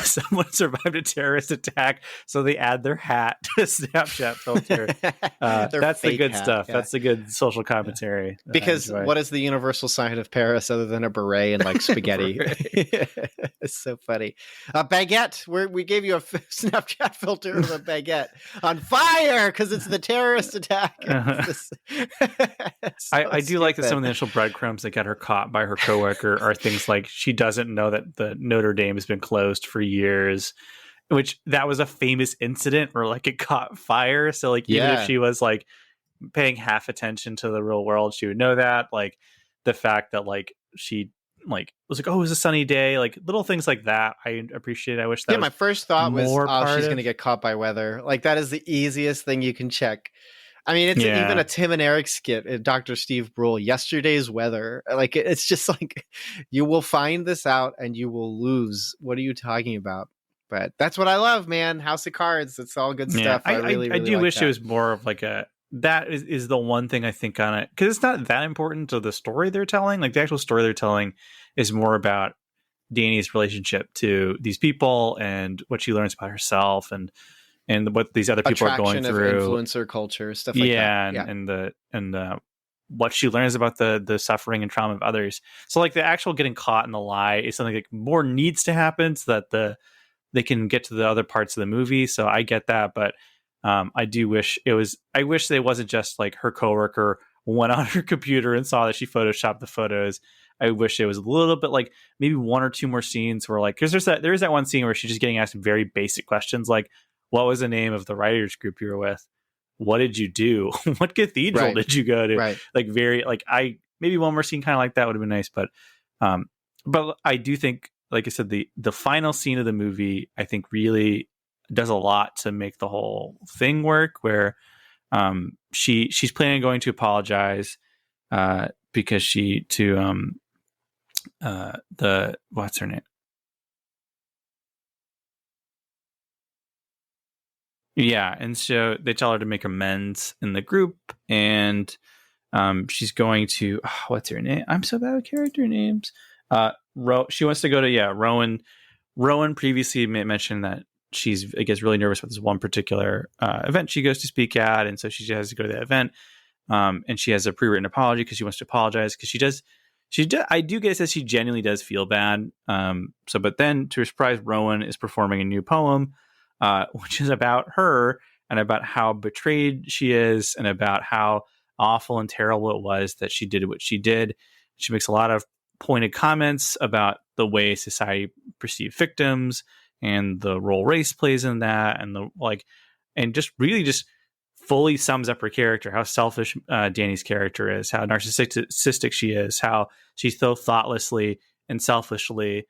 someone survived a terrorist attack, so they add their hat to Snapchat filter. That's the good stuff. Yeah. That's the good social commentary. Because what is the universal sign of Paris other than a beret and like spaghetti? It's so funny. Baguette. We gave you a Snapchat filter of a baguette on fire because it's the terrorist attack. I do like that some of the initial breadcrumbs that got her caught by her coworker are things like she doesn't know that the Notre Dame has been closed for years, which that was a famous incident where like it caught fire. So like even if she was like paying half attention to the real world, she would know that. Like the fact that like she like was like, oh, it was a sunny day, like little things like that I appreciate. I wish that my first thought was, oh, she's gonna get caught by weather. Like that is the easiest thing you can check. I mean, it's even a Tim and Eric skit, Dr. Steve Brule, yesterday's weather. Like, it's just like, you will find this out and you will lose. What are you talking about? But that's what I love, man. House of Cards. It's all good stuff. I really do like wish that. It was more of like that is the one thing I think on it. Because it's not that important to the story they're telling. Like, the actual story they're telling is more about Danny's relationship to these people and what she learns about herself and what these other people are going through, influencer culture, stuff like that. And what she learns about the suffering and trauma of others. So like the actual getting caught in the lie is something that more needs to happen so that they can get to the other parts of the movie. So I get that, but I do wish it was. I wish it wasn't just like her coworker went on her computer and saw that she photoshopped the photos. I wish it was a little bit like maybe one or two more scenes where like, because there is that one scene where she's just getting asked very basic questions like, what was the name of the writers group you were with? What did you do? What cathedral did you go to? Right. Like very like I maybe one more scene kind of like that would have been nice. But I do think, like I said, the final scene of the movie, I think, really does a lot to make the whole thing work, where she's planning on going to apologize because what's her name? Yeah, and so they tell her to make amends in the group, and she's going to what's her name? I'm so bad with character names. She wants to go to Rowan. Rowan previously mentioned that she's, I guess, really nervous about this one particular event she goes to speak at, and so she has to go to that event. And she has a pre-written apology because she wants to apologize because she does. I do guess that she genuinely does feel bad. But then, to her surprise, Rowan is performing a new poem, which is about her and about how betrayed she is and about how awful and terrible it was that she did what she did. She makes a lot of pointed comments about the way society perceives victims and the role race plays in that, and just really just fully sums up her character, how selfish Danny's character is, how narcissistic she is, how she so thoughtlessly and selfishly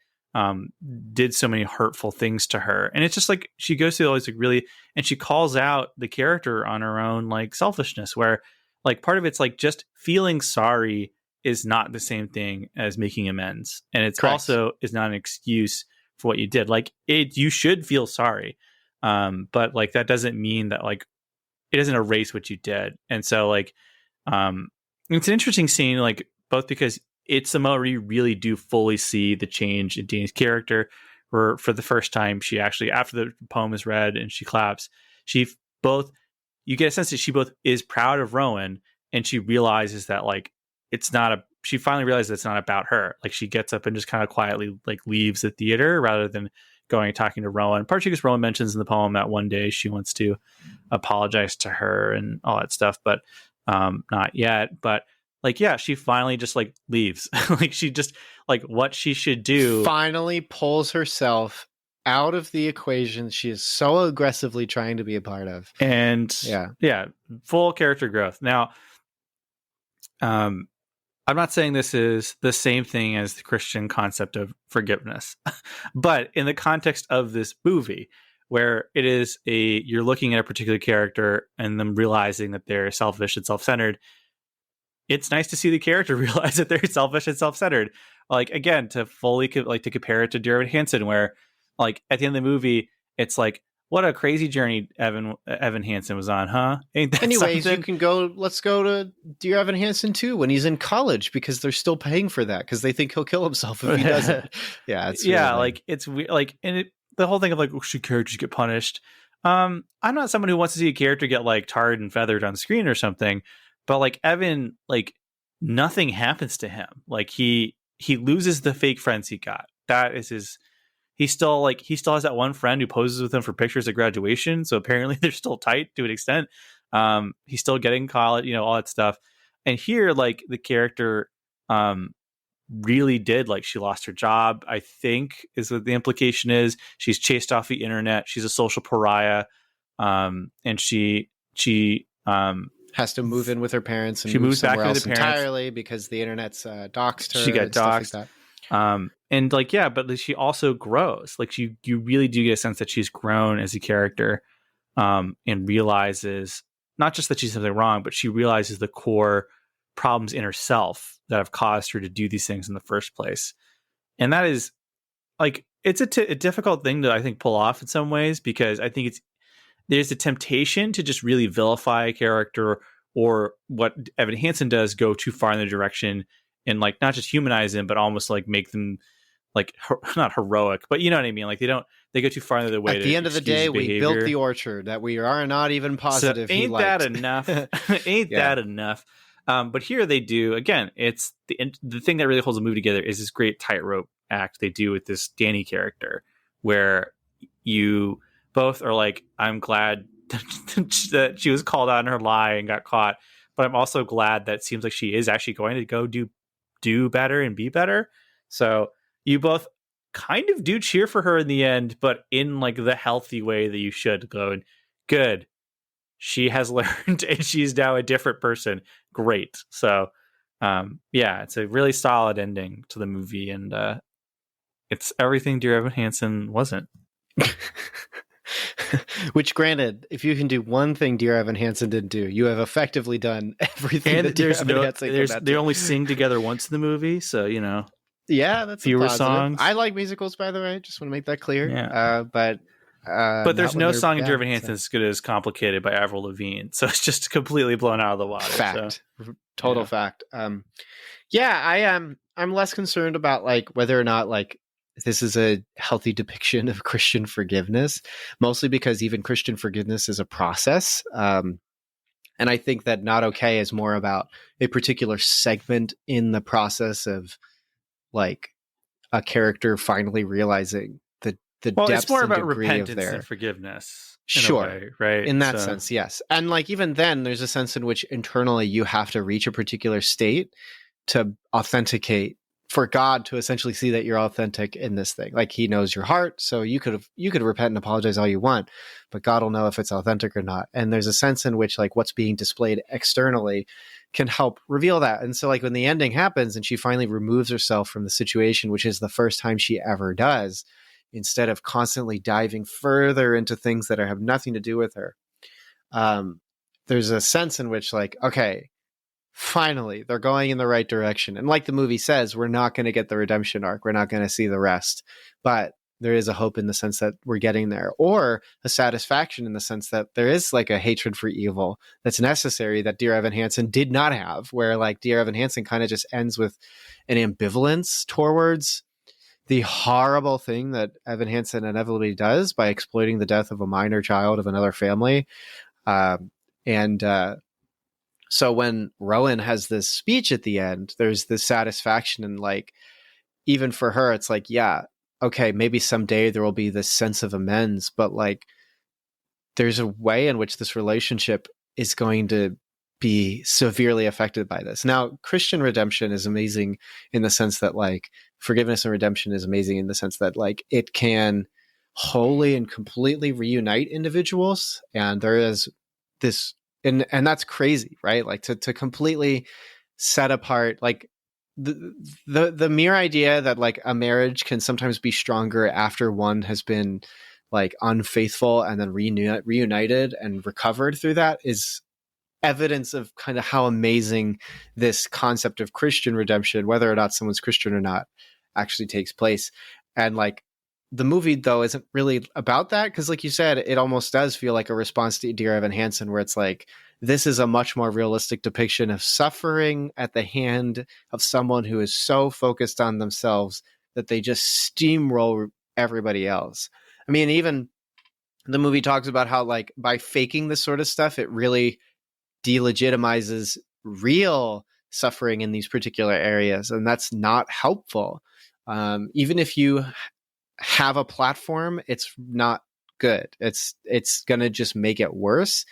did so many hurtful things to her. And it's just like she goes through all these and she calls out the character on her own selfishness, where part of it's just feeling sorry is not the same thing as making amends, and it's Correct. Also is not an excuse for what you did. You should feel sorry, but that doesn't mean that it doesn't erase what you did. And so it's an interesting scene, both because it's the moment where you really do fully see the change in Danny's character, where for the first time she actually, after the poem is read and she claps, you get a sense that she both is proud of Rowan, and she realizes that she finally realizes it's not about her. She gets up and just kind of quietly leaves the theater rather than going and talking to Rowan, partially because Rowan mentions in the poem that one day she wants to apologize to her and all that stuff, but not yet. But she finally just leaves. She just what she should do. Finally pulls herself out of the equation she is so aggressively trying to be a part of. And full character growth. Now, I'm not saying this is the same thing as the Christian concept of forgiveness, but in the context of this movie, where it is you're looking at a particular character and them realizing that they're selfish and self-centered, it's nice to see the character realize that they're selfish and self-centered. Again, to fully to compare it to Dear Evan Hansen, where at the end of the movie, it's what a crazy journey Evan Hansen was on, huh? Ain't that Anyways, something? let's go to Dear Evan Hansen 2 when he's in college, because they're still paying for that because they think he'll kill himself if he doesn't. Yeah, it's really it's weird. The whole thing of should characters get punished? I'm not someone who wants to see a character get tarred and feathered on screen or something, but Evan, nothing happens to him. He loses the fake friends he got. That is his. He still has that one friend who poses with him for pictures at graduation. So apparently they're still tight to an extent. He's still getting college, all that stuff. And here, the character really did, she lost her job, I think is what the implication is. She's chased off the internet. She's a social pariah. And she has to move in with her parents and she moves back else with her parents entirely because the internet's doxed her. She got doxed. Stuff like that. And but she also grows. You really do get a sense that she's grown as a character, and realizes not just that she's something wrong, but she realizes the core problems in herself that have caused her to do these things in the first place. And that is it's a difficult thing to, I think, pull off in some ways, because I think there's a temptation to just really vilify a character, or what Evan Hansen does, go too far in the direction and not just humanize them, but almost make them not heroic, but you know what I mean? They go too far in the way. At the end of the day, we built the orchard that we are not even positive. So ain't that enough? Ain't that enough? But here they do, again, it's the thing that really holds the movie together is this great tightrope act they do with this Danny character, where you both are I'm glad that she was called out on her lie and got caught, but I'm also glad that it seems like she is actually going to go do better and be better. So you both kind of do cheer for her in the end, but in the healthy way that you should go. And good, she has learned and she's now a different person. Great. So Yeah, it's a really solid ending to the movie, and it's everything Dear Evan Hansen wasn't. Which, granted, if you can do one thing Dear Evan Hansen didn't do, you have effectively done everything And that Dear Evan Hansen could not they do. only sing together once in the movie, so Yeah, that's fewer a positive. songs. I like musicals, by the way. Just want to make that clear. Yeah. But there's no song in Dear Evan Hansen Hansen as good as "Complicated" by Avril Lavigne, so it's just completely blown out of the water. Fact, so. Total fact. Yeah, I am. I'm less concerned about like whether or not like this is a healthy depiction of Christian forgiveness, mostly because even Christian forgiveness is a process. And I think that not okay is more about a particular segment in the process of like a character finally realizing the Well, depths it's more and about degree repentance of their and forgiveness. Sure. In a way, right? In that sense, yes. And like even then, there's a sense in which internally you have to reach a particular state to authenticate for God to essentially see that you're authentic in this thing. Like he knows your heart, so you could repent and apologize all you want, but God will know if it's authentic or not. And there's a sense in which like what's being displayed externally can help reveal that. And so like when the ending happens and she finally removes herself from the situation, which is the first time she ever does, instead of constantly diving further into things that have nothing to do with her, there's a sense in which like, okay, finally, they're going in the right direction. And like the movie says, we're not going to get the redemption arc. We're not going to see the rest. But there is a hope in the sense that we're getting there, or a satisfaction in the sense that there is like a hatred for evil that's necessary that Dear Evan Hansen did not have, where like Dear Evan Hansen kind of just ends with an ambivalence towards the horrible thing that Evan Hansen inevitably does by exploiting the death of a minor child of another family. So when Rowan has this speech at the end, there's this satisfaction, and like, even for her, it's like, yeah, okay, maybe someday there will be this sense of amends, but like, there's a way in which this relationship is going to be severely affected by this. Now, Christian redemption is amazing in the sense that like forgiveness and redemption is amazing in the sense that like it can wholly and completely reunite individuals. And there is this, and that's crazy, right? Like to completely set apart, like the mere idea that like a marriage can sometimes be stronger after one has been like unfaithful and then reunited and recovered through that is evidence of kind of how amazing this concept of Christian redemption, whether or not someone's Christian or not, actually takes place. And like the movie though isn't really about that, because like you said, it almost does feel like a response to Dear Evan Hansen, where it's like this is a much more realistic depiction of suffering at the hand of someone who is so focused on themselves that they just steamroll everybody else. I mean, even the movie talks about how like by faking this sort of stuff, it really delegitimizes real suffering in these particular areas, and that's not helpful. Even if you have a platform, it's not good. It's going to just make it worse.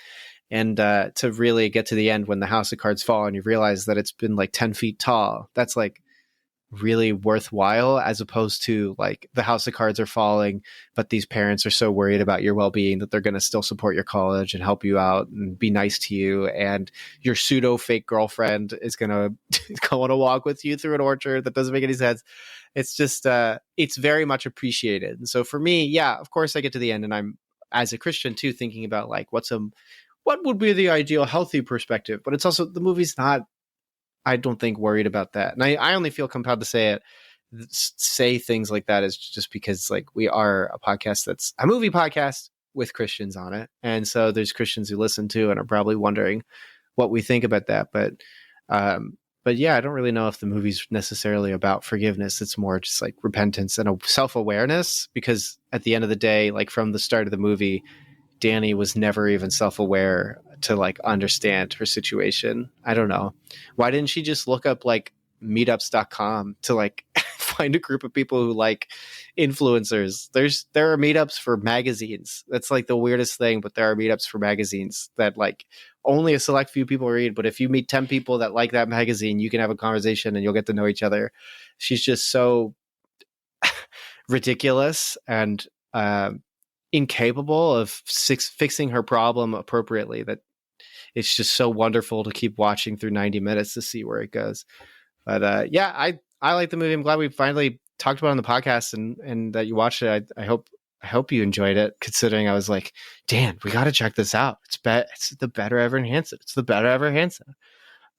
And to really get to the end when the house of cards fall and you realize that it's been like 10 feet tall, that's like really worthwhile, as opposed to like the house of cards are falling, but these parents are so worried about your well-being that they're going to still support your college and help you out and be nice to you, and your pseudo fake girlfriend is going to go on a walk with you through an orchard that doesn't make any sense. It's just it's very much appreciated. And so for me, yeah, of course I get to the end and I'm, as a Christian too, thinking about like what would be the ideal healthy perspective, but it's also, the movie's not, I don't think, worried about that. And I only feel compelled to say things like that is just because like we are a podcast that's a movie podcast with Christians on it. And so there's Christians who listen to and are probably wondering what we think about that. But yeah, I don't really know if the movie's necessarily about forgiveness. It's more just like repentance and a self-awareness, because at the end of the day, like from the start of the movie, Danny was never even self-aware to like understand her situation. I don't know. Why didn't she just look up like meetups.com to like find a group of people who like influencers? There are meetups for magazines. That's like the weirdest thing, but there are meetups for magazines that like only a select few people read. But if you meet 10 people that like that magazine, you can have a conversation and you'll get to know each other. She's just so ridiculous and incapable of fixing her problem appropriately that it's just so wonderful to keep watching through 90 minutes to see where it goes. But yeah, I like the movie. I'm glad we finally talked about it on the podcast and that you watched it. I hope you enjoyed it, considering I was like, Dan, we got to check this out. It's the better Evan Hansen. It's the better Evan Hansen.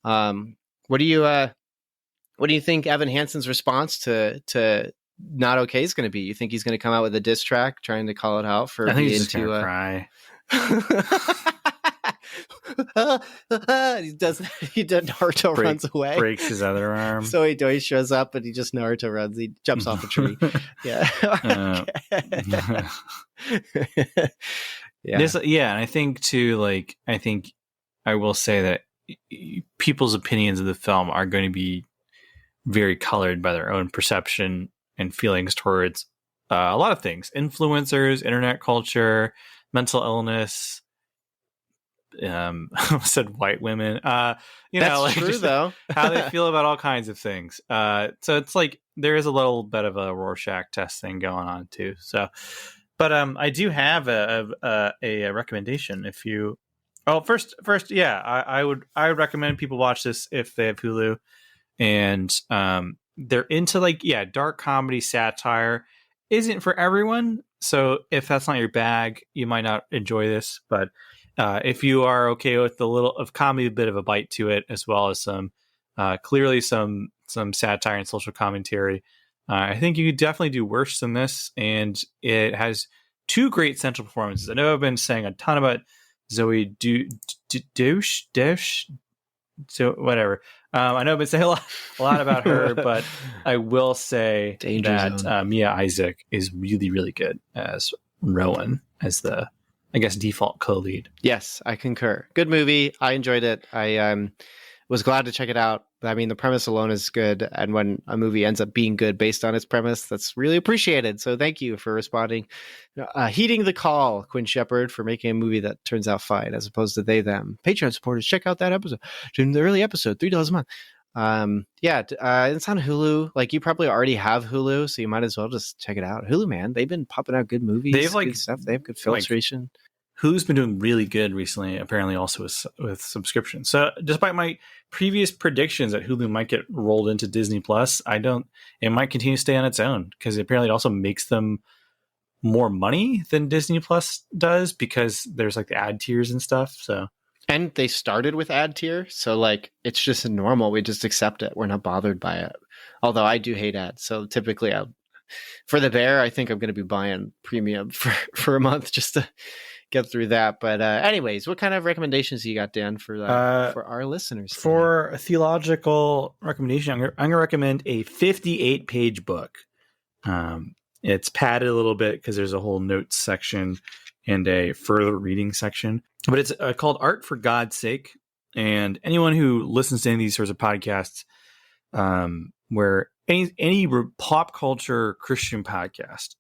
What do you think Evan Hansen's response to Not Okay is going to be? You think he's going to come out with a diss track trying to call it out for I think being he's just too gonna cry. he does Naruto Break- runs away, Breaks his other arm. so Deutch shows up and he just Naruto runs. He jumps off a tree. Yeah. Yeah. And I think too, like, I think I will say that people's opinions of the film are going to be very colored by their own perception and feelings towards a lot of things: influencers, internet culture, mental illness. I said white women. That's like, true, just though. how they feel about all kinds of things. So it's like there is a little bit of a Rorschach test thing going on too. So, but I do have a recommendation. If you, first, yeah, I would recommend people watch this if they have Hulu, and they're into dark comedy satire. Isn't for everyone, so if that's not your bag, you might not enjoy this. But if you are okay with a little of comedy, a bit of a bite to it, as well as some clearly some satire and social commentary, I think you could definitely do worse than this. And it has two great central performances. I know I've been saying a ton about Zoey Deutch, so whatever. I know I've been saying a lot about her, but I will say that Mia Isaac is really, really good as Rowan, as the, I guess, default co-lead. Yes, I concur. Good movie. I enjoyed it. I was glad to check it out. I mean, the premise alone is good. And when a movie ends up being good based on its premise, that's really appreciated. So thank you for responding. Heeding the call, Quinn Shepard, for making a movie that turns out fine as opposed to they, them. Patreon supporters, check out that episode. In the early episode, $3 a month. It's on Hulu. Like, you probably already have Hulu, so you might as well just check it out. Hulu, man, they've been popping out good movies. They have good stuff. They have good filtration. Who's been doing really good recently, apparently also with subscriptions. So despite my previous predictions that Hulu might get rolled into Disney Plus, it might continue to stay on its own, because apparently it also makes them more money than Disney Plus does, because there's like the ad tiers and stuff. So, and they started with ad tier, so like it's just normal. We just accept it. We're not bothered by it. Although I do hate ads, so typically for the bear, I think I'm going to be buying premium for a month just to get through that. But anyways, what kind of recommendations you got, Dan, for our listeners? For a theological recommendation, I'm going to recommend a 58-page book. It's padded a little bit because there's a whole notes section and a further reading section. But it's called Art for God's Sake. And anyone who listens to any of these sorts of podcasts, where any pop culture Christian podcast,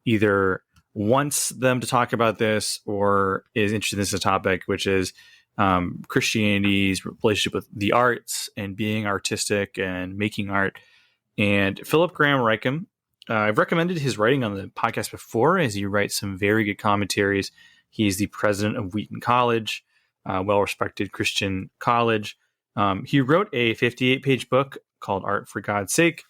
either wants them to talk about this or is interested in this as a topic, which is Christianity's relationship with the arts and being artistic and making art. And Philip Graham Rickham, I've recommended his writing on the podcast before, as he writes some very good commentaries. He's the president of Wheaton College, well-respected Christian college. He wrote a 58-page book called Art for God's Sake,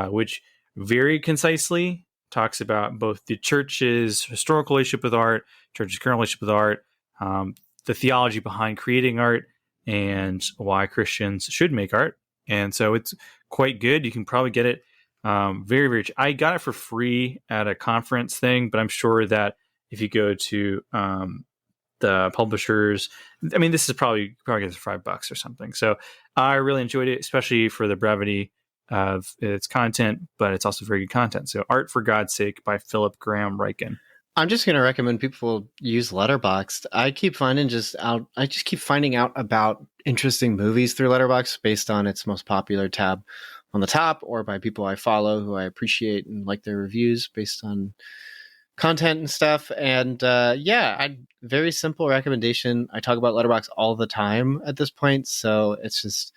which very concisely talks about both the church's historical relationship with art, church's current relationship with art, the theology behind creating art, and why Christians should make art. And so it's quite good. You can probably get it very, very cheap. I got it for free at a conference thing, but I'm sure that if you go to the publishers, I mean, this is probably gets $5 or something. So I really enjoyed it, especially for the brevity of its content, but it's also very good content. So Art for God's Sake by Philip Graham Rickham. I'm just going to recommend people use Letterboxd. I just keep finding out about interesting movies through Letterboxd based on its most popular tab on the top, or by people I follow who I appreciate and like their reviews based on content and stuff. And very simple recommendation. I talk about Letterboxd all the time at this point, so it's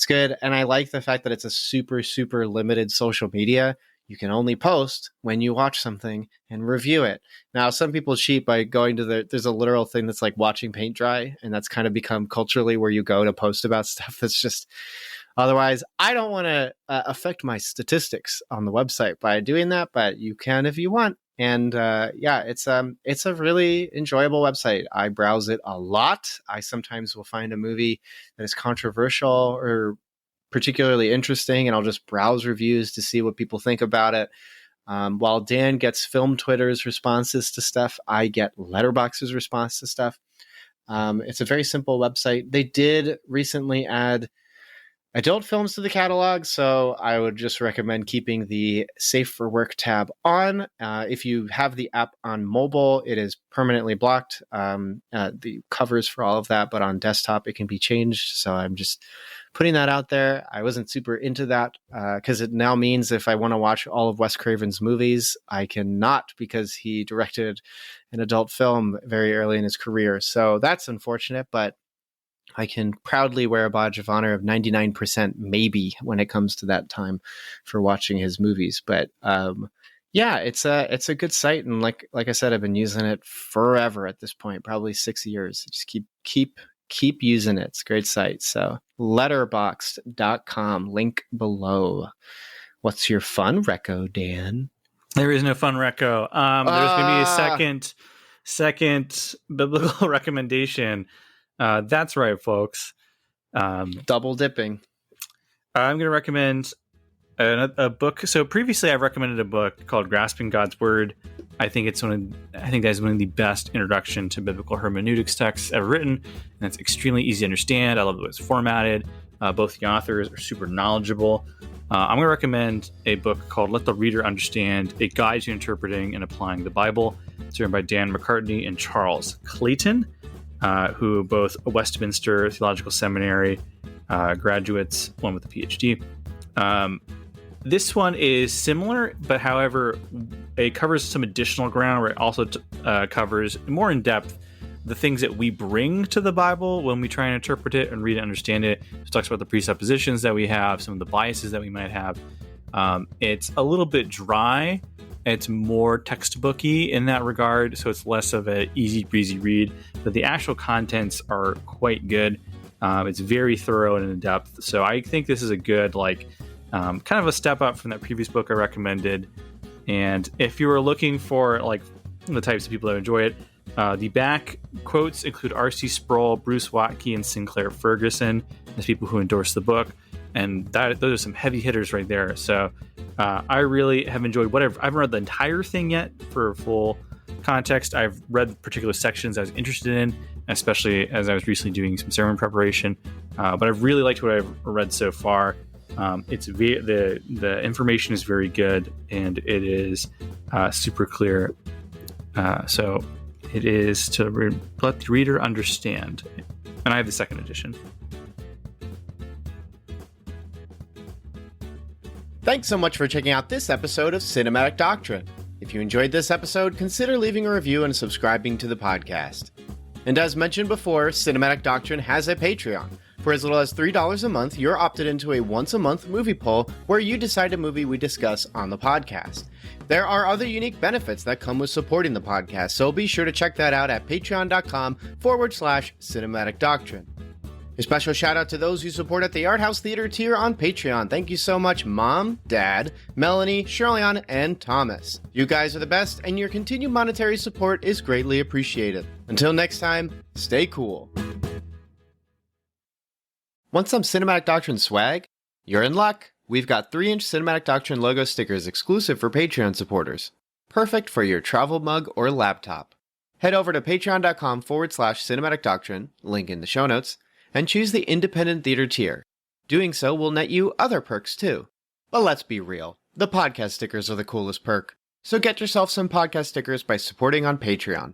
good. And I like the fact that it's a super, super limited social media. you can only post when you watch something and review it. Now, some people cheat by going to there's a literal thing that's like watching paint dry, and that's kind of become culturally where you go to post about stuff that's just, otherwise, I don't want to affect my statistics on the website by doing that, but you can if you want. And it's a really enjoyable website. I browse it a lot. I sometimes will find a movie that is controversial or particularly interesting, and I'll just browse reviews to see what people think about it. While Dan gets Film Twitter's responses to stuff, I get Letterboxd's response to stuff. It's a very simple website. They did recently add adult films to the catalog, so I would just recommend keeping the Safe for Work tab on. If you have the app on mobile, it is permanently blocked, the covers for all of that, but on desktop it can be changed, so I'm just putting that out there. I wasn't super into that because it now means if I want to watch all of Wes Craven's movies, I cannot, because he directed an adult film very early in his career. So that's unfortunate, but I can proudly wear a badge of honor of 99% maybe when it comes to that time for watching his movies. But it's a good site, and like I said, I've been using it forever at this point, probably 6 years. Just keep using it. It's a great site. So letterboxd.com, link below. What's your fun reco, Dan? There is no fun reco. There's going to be a second biblical recommendation. That's right, folks. Double dipping. I'm going to recommend a book. So previously, I've recommended a book called "Grasping God's Word." I think that is one of the best introduction to biblical hermeneutics texts ever written, and it's extremely easy to understand. I love the way it's formatted. Both the authors are super knowledgeable. I'm going to recommend a book called "Let the Reader Understand: A Guide to Interpreting and Applying the Bible." It's written by Dan McCartney and Charles Clayton, who both Westminster Theological Seminary graduates, one with a PhD. This one is similar, but however, it covers some additional ground where it also covers more in depth the things that we bring to the Bible when we try and interpret it and read and understand it. It talks about the presuppositions that we have, some of the biases that we might have. It's a little bit dry. It's more textbooky in that regard, so it's less of an easy breezy read, but the actual contents are quite good. It's very thorough and in depth, so I think this is a good kind of a step up from that previous book I recommended. And if you were looking for the types of people that enjoy it, the back quotes include R.C. Sproul, Bruce Watke, and Sinclair Ferguson as people who endorse the book. And those are some heavy hitters right there. So I really have enjoyed whatever. I haven't read the entire thing yet for full context. I've read particular sections I was interested in, especially as I was recently doing some sermon preparation. But I've really liked what I've read so far. The information is very good, and it is super clear. So it is to let the reader understand. And I have the second edition. Thanks so much for checking out this episode of Cinematic Doctrine. If you enjoyed this episode, consider leaving a review and subscribing to the podcast. And as mentioned before, Cinematic Doctrine has a Patreon. For as little as $3 a month, you're opted into a once-a-month movie poll where you decide a movie we discuss on the podcast. There are other unique benefits that come with supporting the podcast, so be sure to check that out at patreon.com/Cinematic Doctrine. A special shout out to those who support at the Art House Theater tier on Patreon. Thank you so much, Mom, Dad, Melanie, Shirleyan, and Thomas. You guys are the best, and your continued monetary support is greatly appreciated. Until next time, stay cool. Want some Cinematic Doctrine swag? You're in luck. We've got 3-inch Cinematic Doctrine logo stickers exclusive for Patreon supporters. Perfect for your travel mug or laptop. Head over to patreon.com/Cinematic Doctrine, link in the show notes, and choose the Independent Theater tier. Doing so will net you other perks too. But let's be real, the podcast stickers are the coolest perk. So get yourself some podcast stickers by supporting on Patreon.